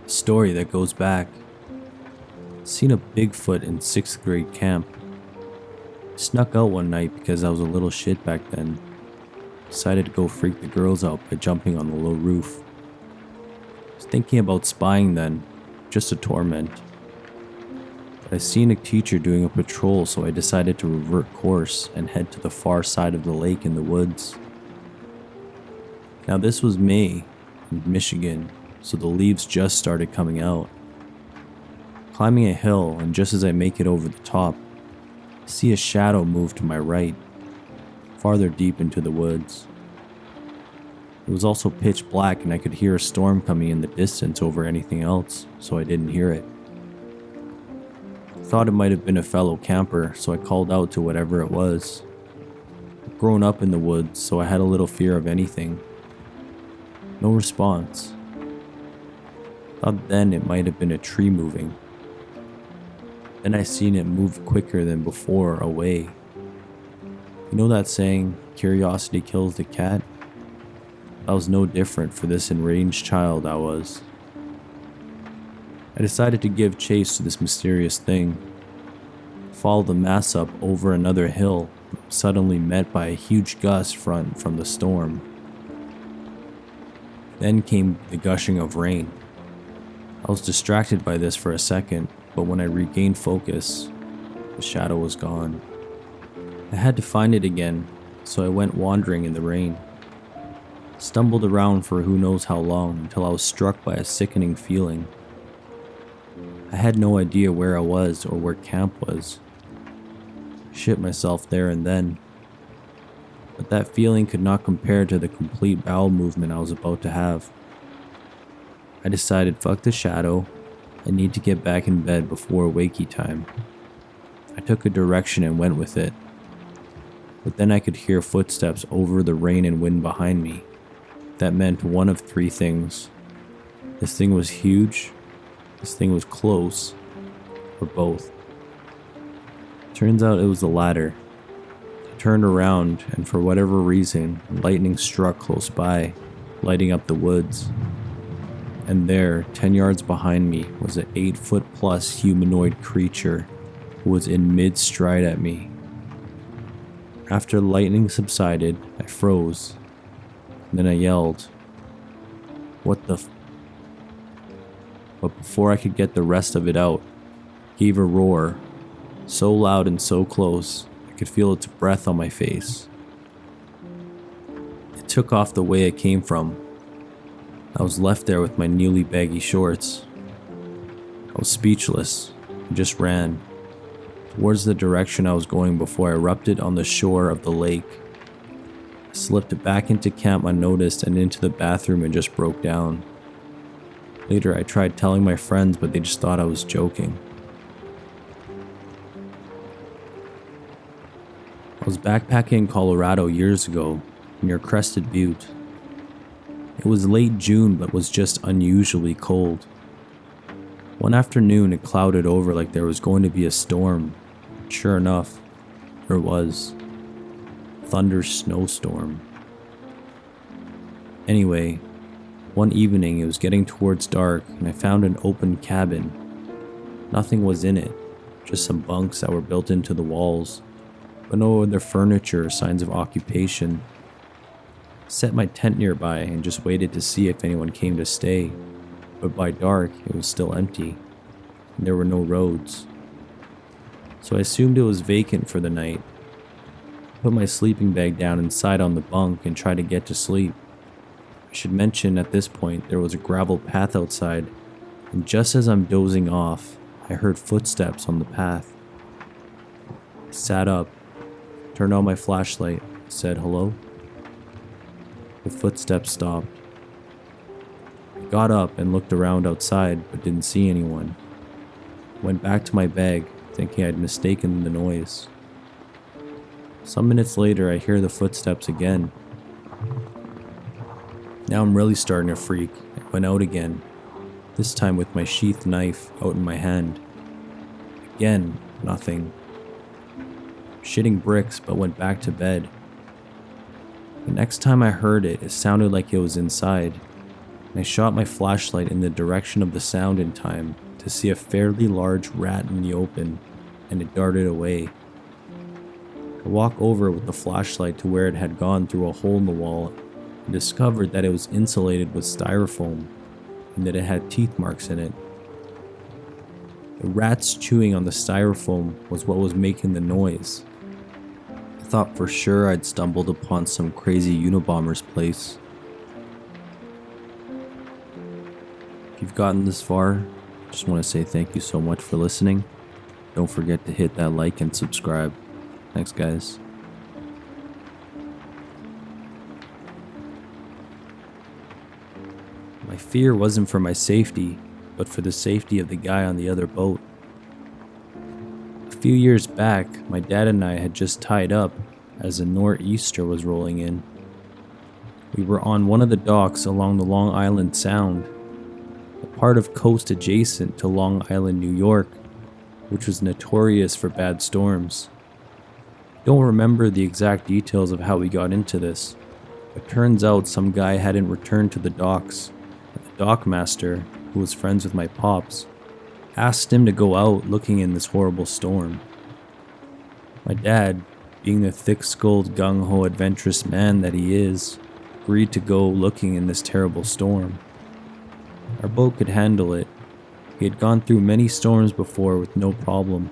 A story that goes back. Seen a Bigfoot in 6th grade camp. Snuck out one night because I was a little shit back then. Decided to go freak the girls out by jumping on the low roof. Was thinking about spying then, just to torment. But I seen a teacher doing a patrol, so I decided to revert course and head to the far side of the lake in the woods. Now this was May in Michigan, so the leaves just started coming out. Climbing a hill, and just as I make it over the top, I see a shadow move to my right, farther deep into the woods. It was also pitch black, and I could hear a storm coming in the distance over anything else, so I didn't hear it. I thought it might have been a fellow camper, so I called out to whatever it was. I'd grown up in the woods, so I had a little fear of anything. No response. Thought then it might have been a tree moving. Then I seen it move quicker than before away. You know that saying, curiosity kills the cat? That was no different for this enraged child I was. I decided to give chase to this mysterious thing. Follow the mass up over another hill, suddenly met by a huge gust front from the storm. Then came the gushing of rain. I was distracted by this for a second, but when I regained focus, the shadow was gone. I had to find it again, so I went wandering in the rain. Stumbled around for who knows how long until I was struck by a sickening feeling. I had no idea where I was or where camp was. I shit myself there and then. But that feeling could not compare to the complete bowel movement I was about to have. I decided, fuck the shadow, I need to get back in bed before wakey time. I took a direction and went with it. But then I could hear footsteps over the rain and wind behind me. That meant one of three things. This thing was huge, this thing was close, or both. Turns out it was the latter. I turned around, and for whatever reason, lightning struck close by, lighting up the woods. And there, 10 yards behind me, was an 8-foot-plus humanoid creature who was in mid-stride at me. After lightning subsided, I froze. Then I yelled, "What the f-?" But before I could get the rest of it out, it gave a roar, so loud and so close, I could feel its breath on my face. It took off the way it came from. I was left there with my newly baggy shorts. I was speechless and just ran towards the direction I was going before I erupted on the shore of the lake. I slipped back into camp unnoticed and into the bathroom and just broke down. Later I tried telling my friends, but they just thought I was joking. I was backpacking in Colorado years ago, near Crested Butte. It was late June, but was just unusually cold. One afternoon it clouded over like there was going to be a storm. Sure enough, there was. Thunder snowstorm. Anyway, one evening it was getting towards dark and I found an open cabin. Nothing was in it, just some bunks that were built into the walls, but no other furniture or signs of occupation. Set my tent nearby and just waited to see if anyone came to stay, but by dark it was still empty, and there were no roads. So I assumed it was vacant for the night. Put my sleeping bag down inside on the bunk and tried to get to sleep. I should mention at this point there was a gravel path outside, and just as I'm dozing off, I heard footsteps on the path. I sat up, turned on my flashlight, said hello. The footsteps stopped. I got up and looked around outside but didn't see anyone. Went back to my bag, thinking I'd mistaken the noise. Some minutes later, I hear the footsteps again. Now I'm really starting to freak and went out again, this time with my sheathed knife out in my hand. Again, nothing. Shitting bricks, but went back to bed. The next time I heard it, it sounded like it was inside, and I shot my flashlight in the direction of the sound in time to see a fairly large rat in the open, and it darted away. I walked over with the flashlight to where it had gone through a hole in the wall and discovered that it was insulated with styrofoam and that it had teeth marks in it. The rats chewing on the styrofoam was what was making the noise. I thought for sure I'd stumbled upon some crazy Unabomber's place. If you've gotten this far, I just want to say thank you so much for listening. Don't forget to hit that like and subscribe. Thanks, guys. My fear wasn't for my safety, but for the safety of the guy on the other boat. A few years back, my dad and I had just tied up as a nor'easter was rolling in. We were on one of the docks along the Long Island Sound, a part of coast adjacent to Long Island, New York, which was notorious for bad storms. Don't remember the exact details of how we got into this, but turns out some guy hadn't returned to the docks, and the dockmaster, who was friends with my pops, asked him to go out looking in this horrible storm. My dad, being the thick-skulled, gung-ho adventurous man that he is, agreed to go looking in this terrible storm. Our boat could handle it. We had gone through many storms before with no problem.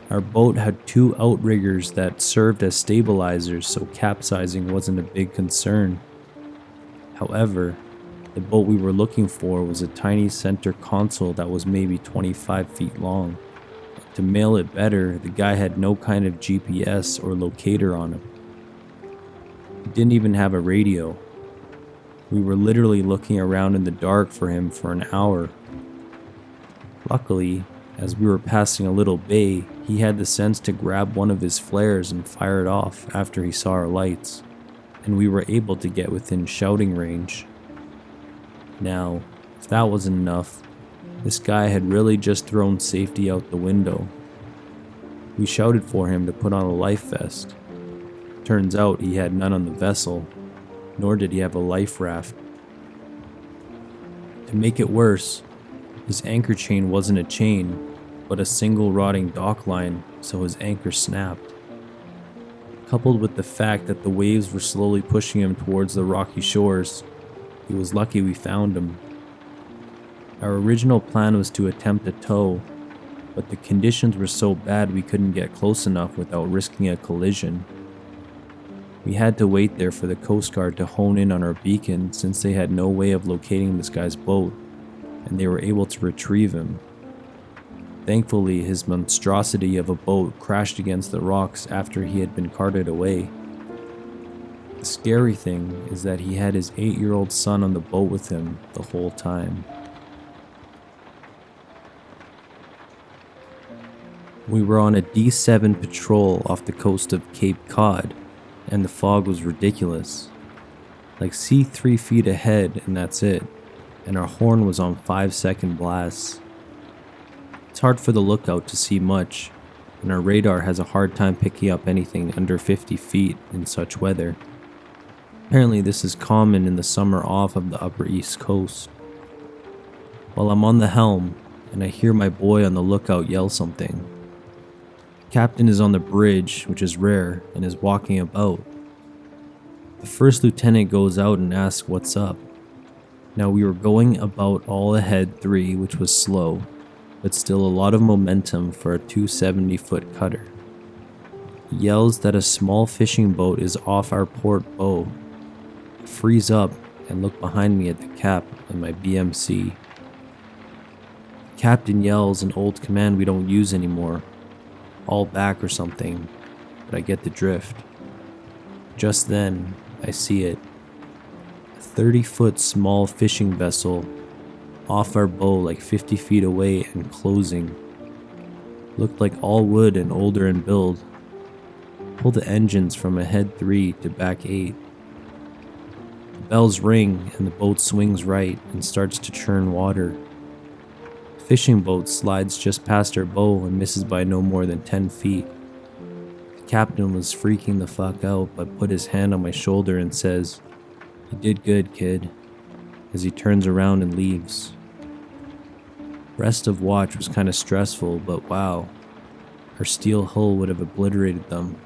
Our boat had 2 outriggers that served as stabilizers, so capsizing wasn't a big concern. However, the boat we were looking for was a tiny center console that was maybe 25 feet long. To mail it better, the guy had no kind of GPS or locator on him. He didn't even have a radio. We were literally looking around in the dark for him for an hour. Luckily, as we were passing a little bay, he had the sense to grab one of his flares and fire it off after he saw our lights, and we were able to get within shouting range. Now, if that wasn't enough, this guy had really just thrown safety out the window. We shouted for him to put on a life vest. Turns out he had none on the vessel, nor did he have a life raft. To make it worse, his anchor chain wasn't a chain, but a single rotting dock line, so his anchor snapped. Coupled with the fact that the waves were slowly pushing him towards the rocky shores, he was lucky we found him. Our original plan was to attempt a tow, but the conditions were so bad we couldn't get close enough without risking a collision. We had to wait there for the Coast Guard to hone in on our beacon since they had no way of locating this guy's boat, and they were able to retrieve him. Thankfully, his monstrosity of a boat crashed against the rocks after he had been carted away. The scary thing is that he had his 8-year-old son on the boat with him the whole time. We were on a D7 patrol off the coast of Cape Cod, and the fog was ridiculous. Like see 3 feet ahead and that's it, and our horn was on 5-second blasts. It's hard for the lookout to see much, and our radar has a hard time picking up anything under 50 feet in such weather. Apparently this is common in the summer off of the upper east coast. While I'm on the helm, and I hear my boy on the lookout yell something. The captain is on the bridge, which is rare, and is walking about. The first lieutenant goes out and asks what's up. Now we were going about all ahead 3, which was slow, but still a lot of momentum for a 270-foot cutter. He yells that a small fishing boat is off our port bow. I freeze up and look behind me at the cap and my BMC. Captain yells an old command we don't use anymore, all back or something, but I get the drift. Just then, I see it. A 30-foot small fishing vessel off our bow like 50 feet away and closing. Looked like all wood and older in build. Pull the engines from ahead 3 to back 8. The bells ring and the boat swings right and starts to churn water. The fishing boat slides just past our bow and misses by no more than 10 feet. The captain was freaking the fuck out but put his hand on my shoulder and says, "You did good, kid," as he turns around and leaves. Rest of watch was kinda stressful, but wow, our steel hull would have obliterated them.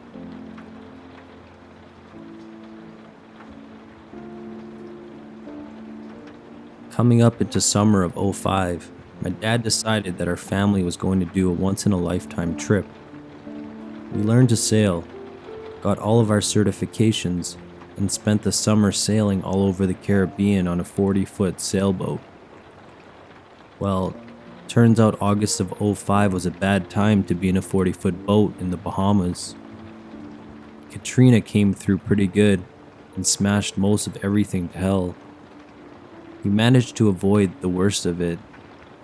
Coming up into summer of '05, my dad decided that our family was going to do a once-in-a-lifetime trip. We learned to sail, got all of our certifications, and spent the summer sailing all over the Caribbean on a 40-foot sailboat. Well, turns out August of '05 was a bad time to be in a 40-foot boat in the Bahamas. Katrina came through pretty good and smashed most of everything to hell. We managed to avoid the worst of it,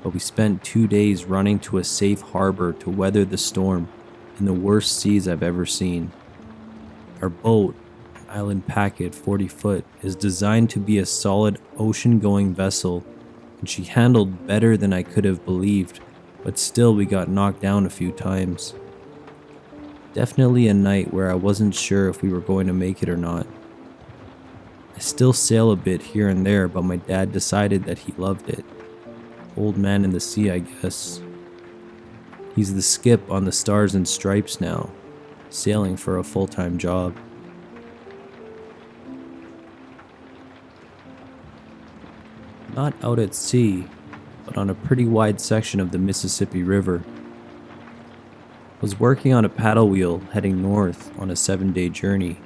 but we spent 2 days running to a safe harbor to weather the storm in the worst seas I've ever seen. Our boat, Island Packet 40 foot, is designed to be a solid ocean-going vessel, and she handled better than I could have believed, but still we got knocked down a few times. Definitely a night where I wasn't sure if we were going to make it or not. I still sail a bit here and there, but my dad decided that he loved it. Old man in the sea, I guess. He's the skip on the Stars and Stripes now, sailing for a full-time job. Not out at sea, but on a pretty wide section of the Mississippi River. Was working on a paddle wheel heading north on a 7-day journey.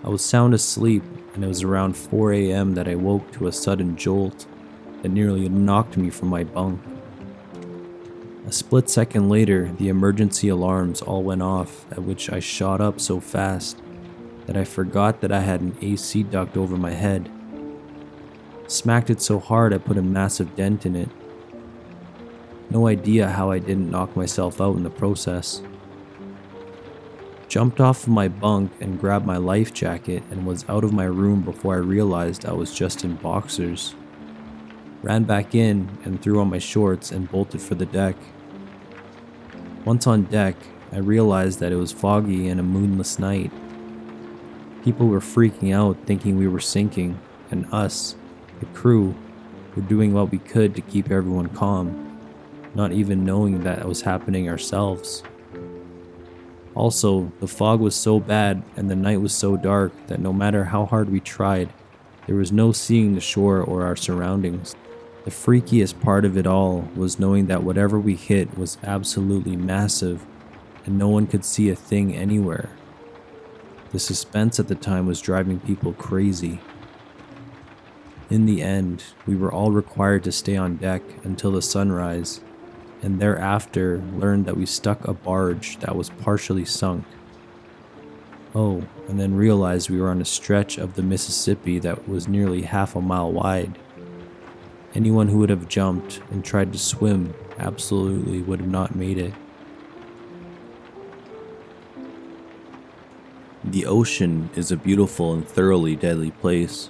I was sound asleep, and it was around 4 a.m. that I woke to a sudden jolt that nearly knocked me from my bunk. A split second later, the emergency alarms all went off, at which I shot up so fast that I forgot that I had an AC duct over my head. Smacked it so hard I put a massive dent in it. No idea how I didn't knock myself out in the process. Jumped off of my bunk and grabbed my life jacket and was out of my room before I realized I was just in boxers. Ran back in and threw on my shorts and bolted for the deck. Once on deck, I realized that it was foggy and a moonless night. People were freaking out thinking we were sinking, and us, the crew, were doing what we could to keep everyone calm, not even knowing that it was happening ourselves. Also, the fog was so bad and the night was so dark that no matter how hard we tried, there was no seeing the shore or our surroundings. The freakiest part of it all was knowing that whatever we hit was absolutely massive and no one could see a thing anywhere. The suspense at the time was driving people crazy. In the end, we were all required to stay on deck until the sunrise, and thereafter learned that we stuck a barge that was partially sunk. Oh, and then realized we were on a stretch of the Mississippi that was nearly half a mile wide. Anyone who would have jumped and tried to swim absolutely would have not made it. The ocean is a beautiful and thoroughly deadly place.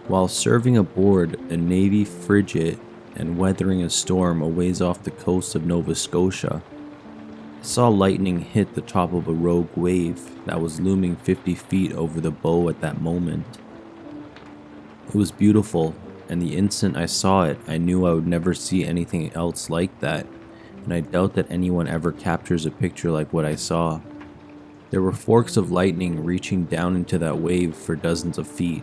While serving aboard a Navy frigate and weathering a storm a ways off the coast of Nova Scotia, I saw lightning hit the top of a rogue wave that was looming 50 feet over the bow at that moment. It was beautiful, and the instant I saw it, I knew I would never see anything else like that, and I doubt that anyone ever captures a picture like what I saw. There were forks of lightning reaching down into that wave for dozens of feet.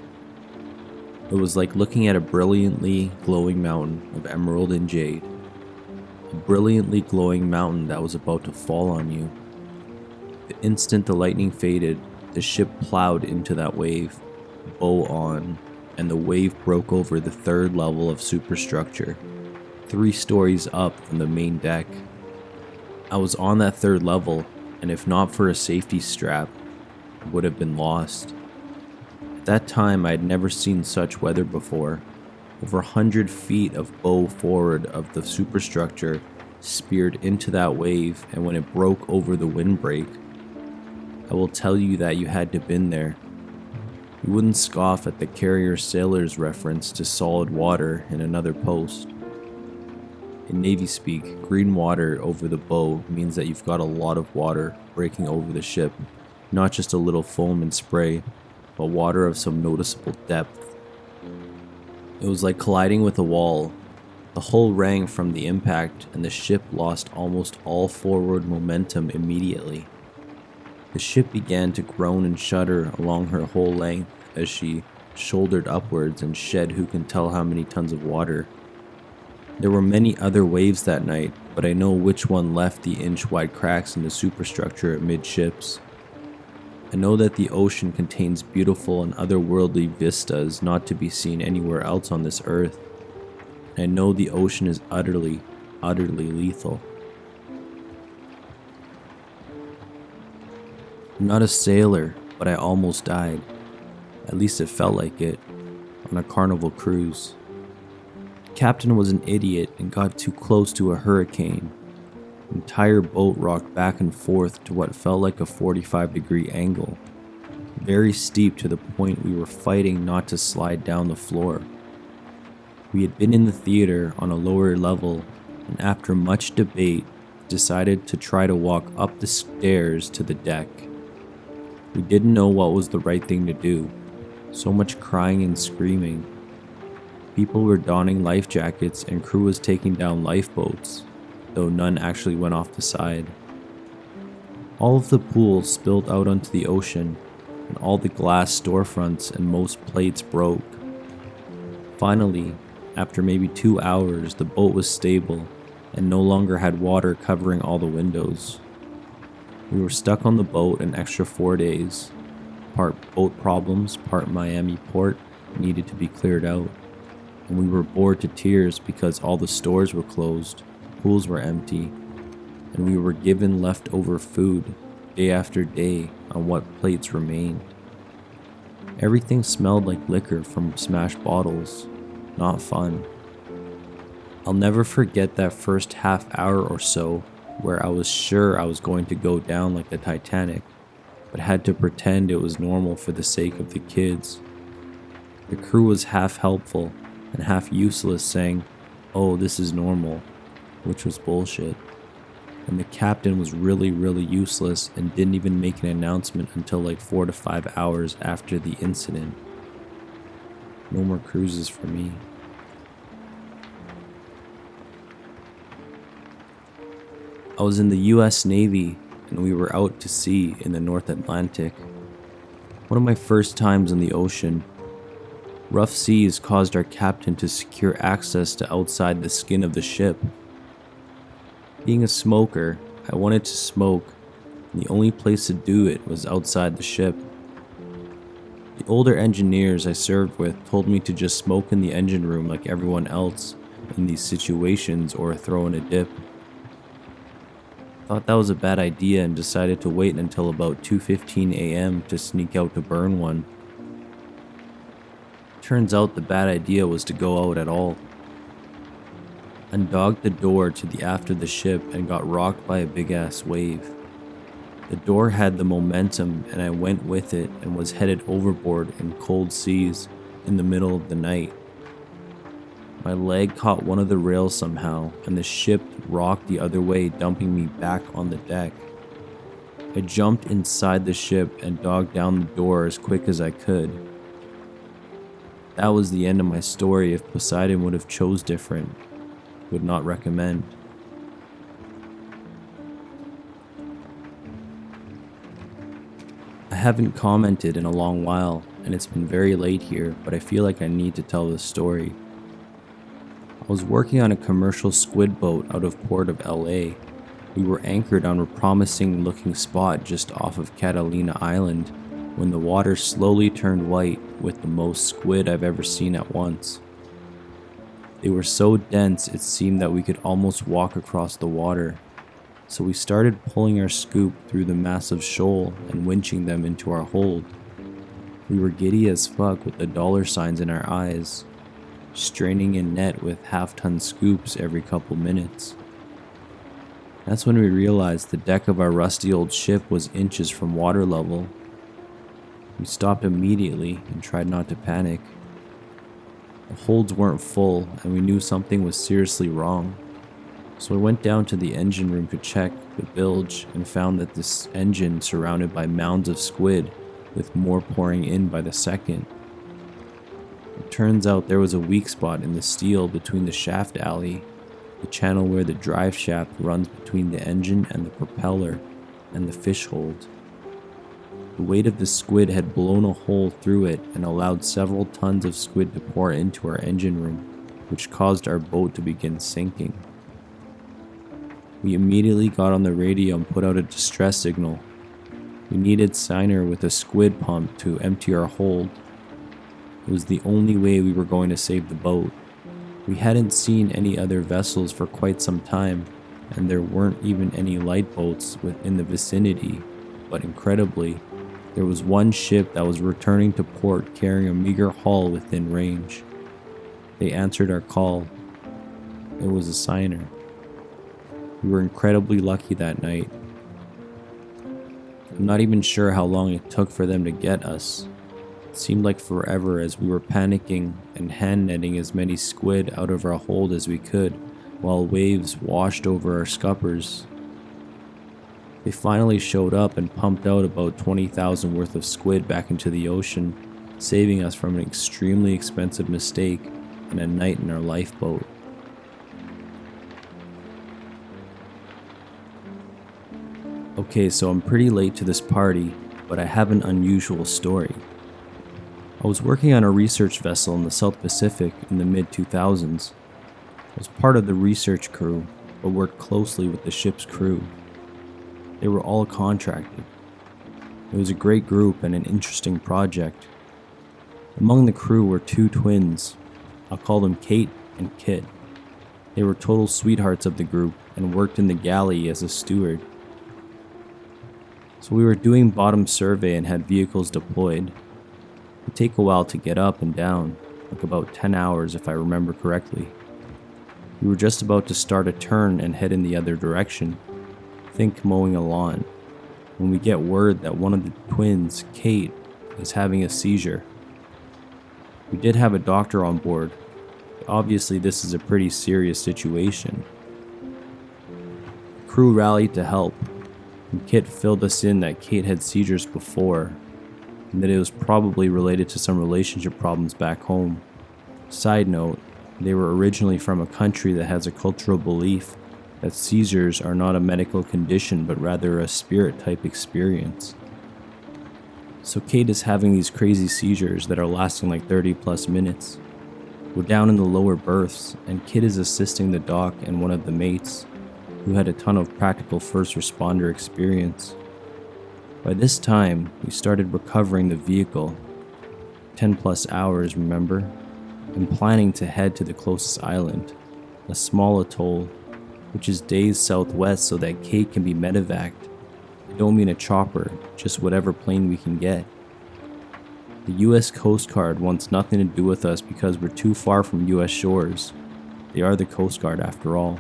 It was like looking at a brilliantly glowing mountain of emerald and jade. A brilliantly glowing mountain that was about to fall on you. The instant the lightning faded, the ship plowed into that wave, bow on, and the wave broke over the third level of superstructure, 3 stories up from the main deck. I was on that third level, and if not for a safety strap, I would have been lost. At that time, I had never seen such weather before. Over 100 feet of bow forward of the superstructure speared into that wave, and when it broke over the windbreak, I will tell you that you had to been there. You wouldn't scoff at the carrier sailor's reference to solid water in another post. In Navy speak, green water over the bow means that you've got a lot of water breaking over the ship, not just a little foam and spray, but water of some noticeable depth. It was like colliding with a wall. The hull rang from the impact, and the ship lost almost all forward momentum immediately. The ship began to groan and shudder along her whole length as she shouldered upwards and shed who can tell how many tons of water. There were many other waves that night, but I know which one left the inch-wide cracks in the superstructure amidships. I know that the ocean contains beautiful and otherworldly vistas not to be seen anywhere else on this earth. I know the ocean is utterly, utterly lethal. I'm not a sailor, but I almost died. At least it felt like it, on a Carnival cruise. The captain was an idiot and got too close to a hurricane. The entire boat rocked back and forth to what felt like a 45-degree angle, very steep to the point we were fighting not to slide down the floor. We had been in the theater on a lower level, and after much debate, decided to try to walk up the stairs to the deck. We didn't know what was the right thing to do. So much crying and screaming. People were donning life jackets and crew was taking down lifeboats, though none actually went off the side. All of the pools spilled out onto the ocean, and all the glass storefronts and most plates broke. Finally, after maybe 2 hours, the boat was stable and no longer had water covering all the windows. We were stuck on the boat an extra 4 days. Part boat problems, part Miami port needed to be cleared out. And we were bored to tears because all the stores were closed, pools were empty, and we were given leftover food day after day on what plates remained. Everything smelled like liquor from smashed bottles. Not fun. I'll never forget that first half hour or so where I was sure I was going to go down like the Titanic, but had to pretend it was normal for the sake of the kids. The crew was half helpful and half useless, saying, "Oh, this is normal," which was bullshit. And the captain was really useless and didn't even make an announcement until like 4 to 5 hours after the incident. No more cruises for me. I was in the US Navy and we were out to sea in the North Atlantic. One of my first times in the ocean. Rough seas caused our captain to secure access to outside the skin of the ship. Being a smoker, I wanted to smoke, and the only place to do it was outside the ship. The older engineers I served with told me to just smoke in the engine room like everyone else in these situations or throw in a dip. Thought that was a bad idea and decided to wait until about 2:15 a.m. to sneak out to burn one. Turns out the bad idea was to go out at all. Undogged the door to the aft of the ship and got rocked by a big-ass wave. The door had the momentum and I went with it and was headed overboard in cold seas in the middle of the night. My leg caught one of the rails somehow and the ship rocked the other way, dumping me back on the deck. I jumped inside the ship and dogged down the door as quick as I could. That was the end of my story. If Poseidon would have chose different, would not recommend. I haven't commented in a long while, and it's been very late here, but I feel like I need to tell this story. I was working on a commercial squid boat out of port of LA. We were anchored on a promising looking spot just off of Catalina Island when the water slowly turned white with the most squid I've ever seen at once. They were so dense it seemed that we could almost walk across the water. So we started pulling our scoop through the massive shoal and winching them into our hold. We were giddy as fuck with the dollar signs in our eyes, straining in net with half-ton scoops every couple minutes. That's when we realized the deck of our rusty old ship was inches from water level. We stopped immediately and tried not to panic. The holds weren't full and we knew something was seriously wrong. So I went down to the engine room to check the bilge and found that this engine surrounded by mounds of squid with more pouring in by the second. It turns out there was a weak spot in the steel between the shaft alley, the channel where the drive shaft runs between the engine and the propeller, and the fish hold. The weight of the squid had blown a hole through it and allowed several tons of squid to pour into our engine room, which caused our boat to begin sinking. We immediately got on the radio and put out a distress signal. We needed Signer with a squid pump to empty our hold. It was the only way we were going to save the boat. We hadn't seen any other vessels for quite some time, and there weren't even any light boats within the vicinity, but incredibly, there was one ship that was returning to port carrying a meager haul within range. They answered our call. It was a Signer. We were incredibly lucky that night. I'm not even sure how long it took for them to get us. It seemed like forever as we were panicking and hand netting as many squid out of our hold as we could, while waves washed over our scuppers. They finally showed up and pumped out about 20,000 worth of squid back into the ocean, saving us from an extremely expensive mistake and a night in our lifeboat. Okay, so I'm pretty late to this party, but I have an unusual story. I was working on a research vessel in the South Pacific in the mid-2000s. I was part of the research crew, but worked closely with the ship's crew. They were all contracted. It was a great group and an interesting project. Among the crew were two twins. I'll call them Kate and Kit. They were total sweethearts of the group and worked in the galley as a steward. So we were doing bottom survey and had vehicles deployed. It would take a while to get up and down, like about 10 hours if I remember correctly. We were just about to start a turn and head in the other direction. Think mowing a lawn, when we get word that one of the twins, Kate, is having a seizure. We did have a doctor on board, but obviously this is a pretty serious situation. The crew rallied to help, and Kit filled us in that Kate had seizures before, and that it was probably related to some relationship problems back home. Side note, they were originally from a country that has a cultural belief that seizures are not a medical condition but rather a spirit-type experience. So Kate is having these crazy seizures that are lasting like 30 plus minutes. We're down in the lower berths, and Kit is assisting the doc and one of the mates, who had a ton of practical first responder experience. By this time, we started recovering the vehicle. 10 plus hours, remember? And planning to head to the closest island, a small atoll, which is days southwest so that Kate can be medevaced. I don't mean a chopper, just whatever plane we can get. The US Coast Guard wants nothing to do with us because we're too far from US shores. They are the Coast Guard after all.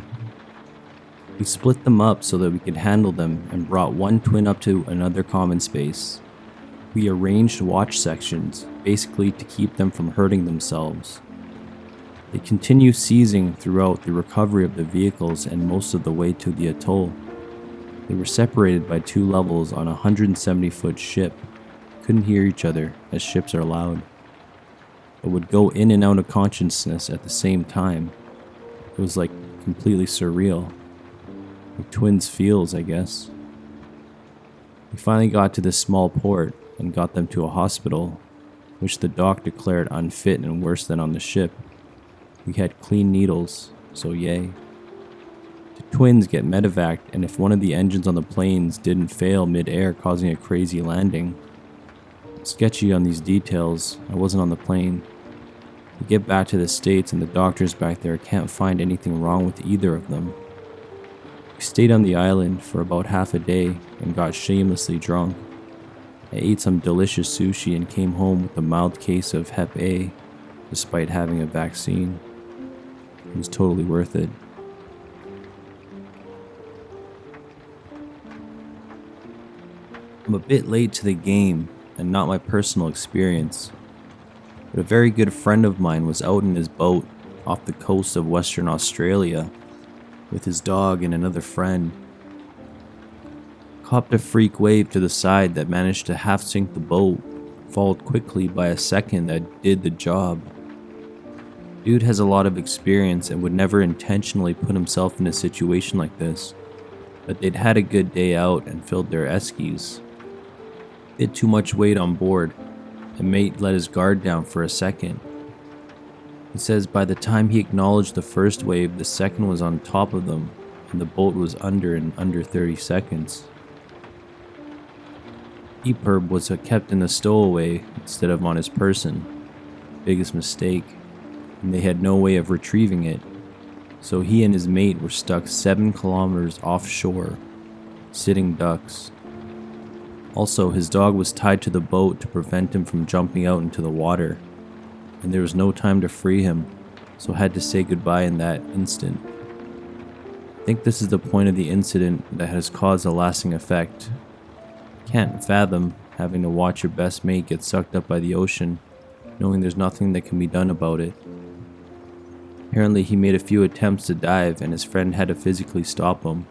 We split them up so that we could handle them and brought one twin up to another common space. We arranged watch sections, basically to keep them from hurting themselves. They continue seizing throughout the recovery of the vehicles and most of the way to the atoll. They were separated by 2 levels on a 170-foot ship. Couldn't hear each other, as ships are loud, but would go in and out of consciousness at the same time. It was like completely surreal. Like twins feels, I guess. We finally got to this small port, and got them to a hospital, which the doc declared unfit and worse than on the ship. We had clean needles, so yay. The twins get medevaced, and if one of the engines on the planes didn't fail mid-air, causing a crazy landing. Sketchy on these details, I wasn't on the plane. We get back to the States and the doctors back there can't find anything wrong with either of them. We stayed on the island for about half a day and got shamelessly drunk. I ate some delicious sushi and came home with a mild case of Hep A, despite having a vaccine. It was totally worth it. I'm a bit late to the game and not my personal experience, but a very good friend of mine was out in his boat off the coast of Western Australia with his dog and another friend. Copped a freak wave to the side that managed to half sink the boat, followed quickly by a second that did the job. Dude has a lot of experience and would never intentionally put himself in a situation like this, but they'd had a good day out and filled their eskies. They had too much weight on board, and mate let his guard down for a second. He says by the time he acknowledged the first wave, the second was on top of them, and the boat was under in under 30 seconds. EPIRB was kept in the stowaway instead of on his person. Biggest mistake, and they had no way of retrieving it, so he and his mate were stuck 7 kilometers offshore, sitting ducks. Also, his dog was tied to the boat to prevent him from jumping out into the water, and there was no time to free him, so had to say goodbye in that instant. I think this is the point of the incident that has caused a lasting effect. Can't fathom having to watch your best mate get sucked up by the ocean, knowing there's nothing that can be done about it. Apparently he made a few attempts to dive and his friend had to physically stop him,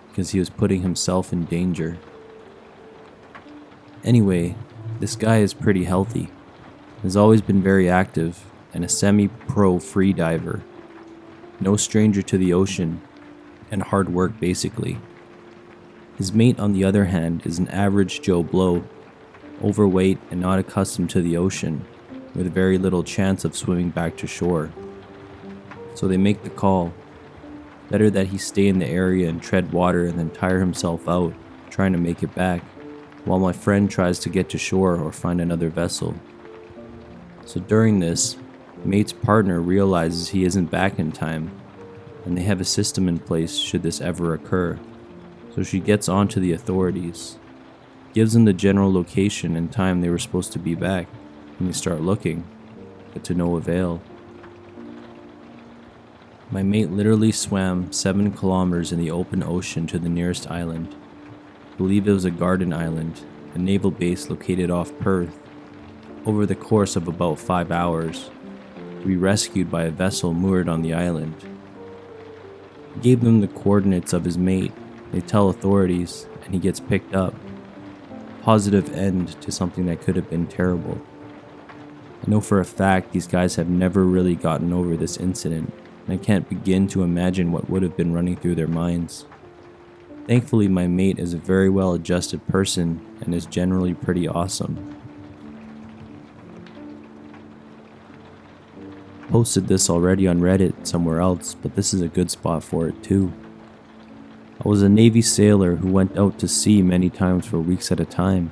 because he was putting himself in danger. Anyway, this guy is pretty healthy, has always been very active, and a semi-pro free diver. No stranger to the ocean, and hard work basically. His mate, on the other hand, is an average Joe Blow, overweight and not accustomed to the ocean, with very little chance of swimming back to shore. So they make the call. Better that he stay in the area and tread water and then tire himself out, trying to make it back, while my friend tries to get to shore or find another vessel. So during this, mate's partner realizes he isn't back in time, and they have a system in place should this ever occur. So she gets on to the authorities, gives them the general location and time they were supposed to be back, and they start looking, but to no avail. My mate literally swam 7 kilometers in the open ocean to the nearest island. I believe it was a Garden Island, a naval base located off Perth, over the course of about 5 hours, to be rescued by a vessel moored on the island. He gave them the coordinates of his mate. They tell authorities, and he gets picked up. Positive end to something that could have been terrible. I know for a fact these guys have never really gotten over this incident, and I can't begin to imagine what would have been running through their minds. Thankfully, my mate is a very well-adjusted person and is generally pretty awesome. Posted this already on Reddit somewhere else, but this is a good spot for it too. I was a Navy sailor who went out to sea many times for weeks at a time.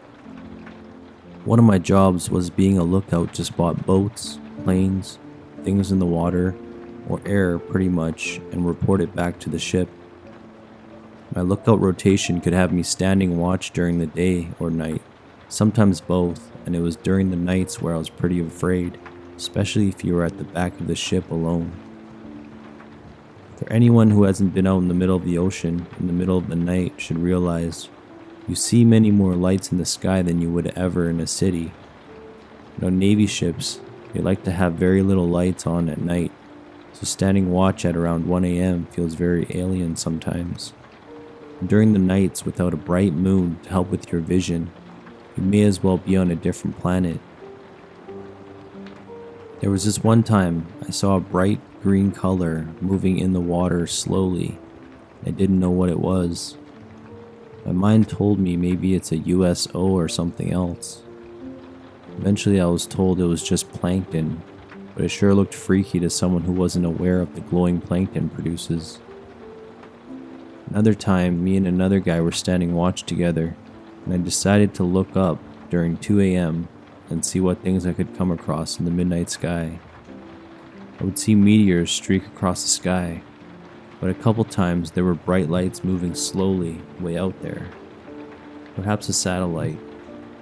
One of my jobs was being a lookout to spot boats, planes, things in the water, or air pretty much, and report it back to the ship. My lookout rotation could have me standing watch during the day or night, sometimes both, and it was during the nights where I was pretty afraid, especially if you were at the back of the ship alone. For anyone who hasn't been out in the middle of the ocean in the middle of the night should realize you see many more lights in the sky than you would ever in a city. Navy ships, they like to have very little lights on at night, so standing watch at around 1 a.m. feels very alien sometimes. And during the nights without a bright moon to help with your vision, you may as well be on a different planet. There was this one time I saw a bright green color moving in the water slowly. I didn't know what it was. My mind told me maybe it's a USO or something else, Eventually I was told it was just plankton, but it sure looked freaky to someone who wasn't aware of the glowing plankton produces. Another time, me and another guy were standing watch together, and I decided to look up during 2 a.m. and see what things I could come across in the midnight sky. I would see meteors streak across the sky, but a couple times there were bright lights moving slowly way out there. Perhaps a satellite,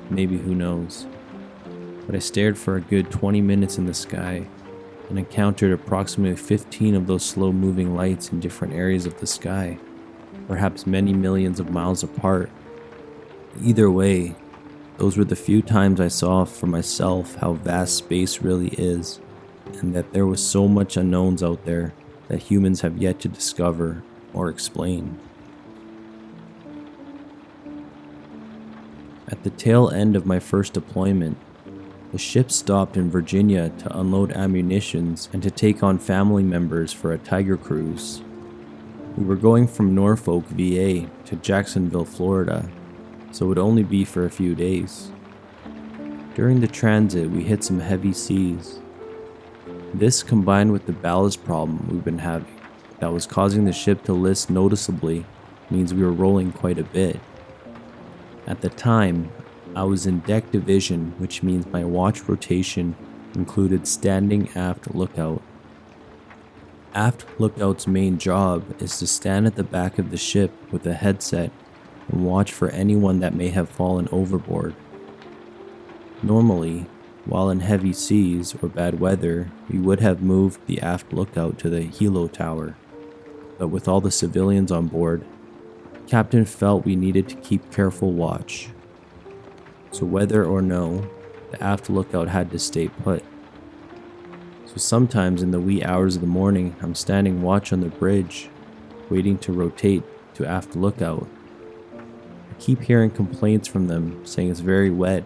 maybe, who knows. But I stared for a good 20 minutes in the sky and encountered approximately 15 of those slow-moving lights in different areas of the sky, perhaps many millions of miles apart. Either way, those were the few times I saw for myself how vast space really is, and that there was so much unknowns out there that humans have yet to discover or explain. At the tail end of my first deployment, the ship stopped in Virginia to unload ammunitions and to take on family members for a Tiger cruise. We were going from Norfolk, VA to Jacksonville, Florida, so it would only be for a few days. During the transit, we hit some heavy seas. This, combined with the ballast problem we've been having that was causing the ship to list noticeably, means we were rolling quite a bit. At the time, I was in deck division, which means my watch rotation included standing aft lookout. Aft lookout's main job is to stand at the back of the ship with a headset and watch for anyone that may have fallen overboard. Normally, while in heavy seas or bad weather, we would have moved the aft lookout to the helo tower, but with all the civilians on board, the captain felt we needed to keep careful watch. So whether or no, the aft lookout had to stay put. So sometimes in the wee hours of the morning, I'm standing watch on the bridge, waiting to rotate to aft lookout. I keep hearing complaints from them saying it's very wet,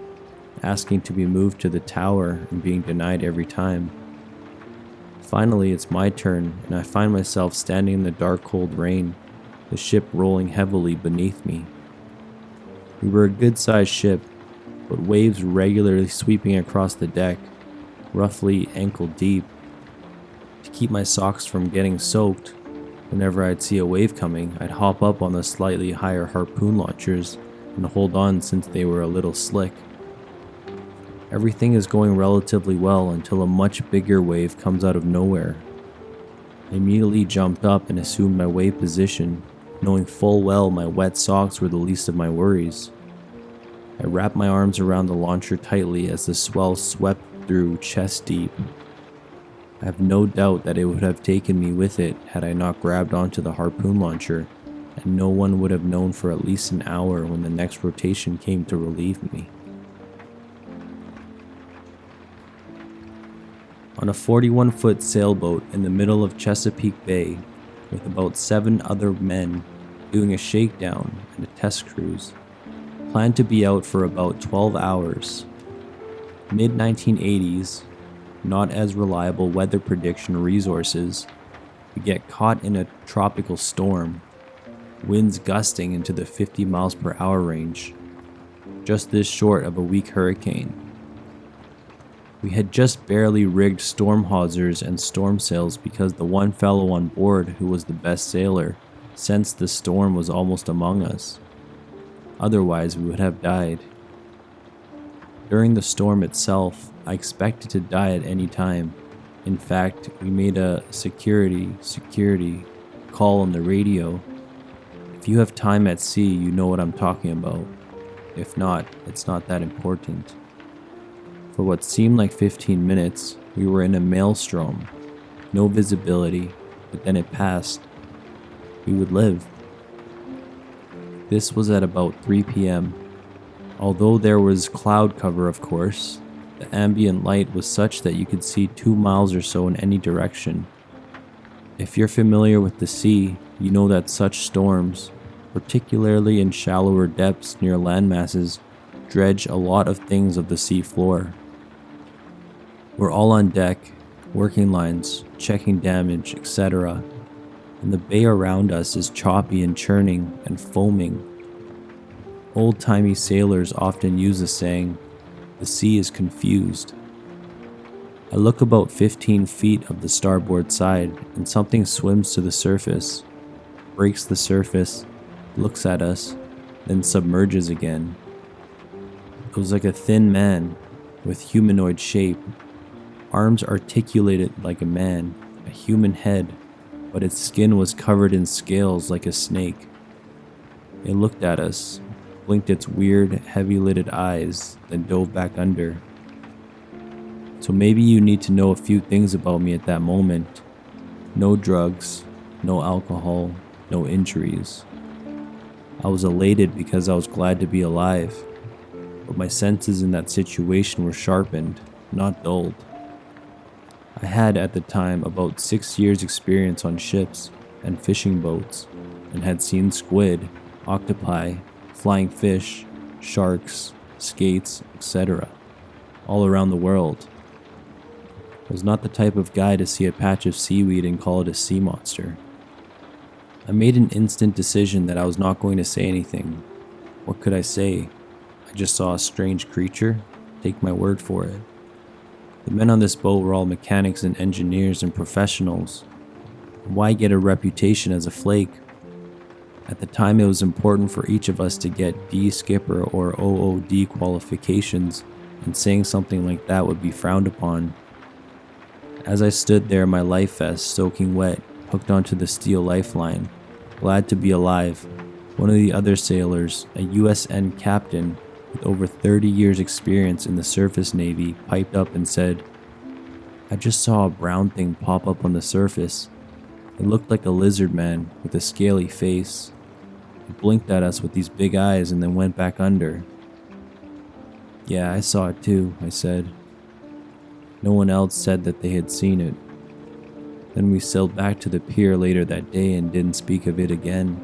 asking to be moved to the tower and being denied every time. Finally, it's my turn, and I find myself standing in the dark, cold rain, the ship rolling heavily beneath me. We were a good-sized ship, but waves regularly sweeping across the deck, roughly ankle deep. To keep my socks from getting soaked, whenever I'd see a wave coming, I'd hop up on the slightly higher harpoon launchers and hold on since they were a little slick. Everything is going relatively well until a much bigger wave comes out of nowhere. I immediately jumped up and assumed my wave position, knowing full well my wet socks were the least of my worries. I wrapped my arms around the launcher tightly as the swell swept through chest deep. I have no doubt that it would have taken me with it had I not grabbed onto the harpoon launcher, and no one would have known for at least an hour when the next rotation came to relieve me. On a 41-foot sailboat in the middle of Chesapeake Bay, with about 7 other men doing a shakedown and a test cruise, planned to be out for about 12 hours. Mid-1980s, not as reliable weather prediction resources, we get caught in a tropical storm, winds gusting into the 50 miles per hour range, just this short of a weak hurricane. We had just barely rigged storm hawsers and storm sails because the one fellow on board who was the best sailor sensed the storm was almost among us. Otherwise, we would have died. During the storm itself, I expected to die at any time. In fact, we made a security call on the radio. If you have time at sea, you know what I'm talking about. If not, it's not that important. For what seemed like 15 minutes, we were in a maelstrom. No visibility, but then it passed. We would live. This was at about 3 p.m. Although there was cloud cover, of course, the ambient light was such that you could see 2 miles or so in any direction. If you're familiar with the sea, you know that such storms, particularly in shallower depths near landmasses, dredge a lot of things of the sea floor. We're all on deck, working lines, checking damage, etc., and the bay around us is choppy and churning and foaming. Old-timey sailors often use the saying, The sea is confused. I look about 15 feet of the starboard side and something swims to the surface, breaks the surface, looks at us, then submerges again. It was like a thin man with humanoid shape, arms articulated like a man, a human head, but its skin was covered in scales like a snake. It looked at us, blinked its weird, heavy-lidded eyes, then dove back under. So maybe you need to know a few things about me at that moment. No drugs, no alcohol, no injuries. I was elated because I was glad to be alive, but my senses in that situation were sharpened, not dulled. I had at the time about 6 years' experience on ships and fishing boats, and had seen squid, octopi, flying fish, sharks, skates, etc., all around the world. I was not the type of guy to see a patch of seaweed and call it a sea monster. I made an instant decision that I was not going to say anything. What could I say? I just saw a strange creature? Take my word for it. The men on this boat were all mechanics and engineers and professionals. Why get a reputation as a flake? At the time, it was important for each of us to get D skipper or OOD qualifications, and saying something like that would be frowned upon. As I stood there, my life vest soaking wet, hooked onto the steel lifeline, glad to be alive, one of the other sailors, a USN captain with over 30 years experience in the surface navy, piped up and said, "I just saw a brown thing pop up on the surface. It looked like a lizard man with a scaly face. It blinked at us with these big eyes and then went back under." "Yeah, I saw it too," I said. No one else said that they had seen it. Then we sailed back to the pier later that day and didn't speak of it again.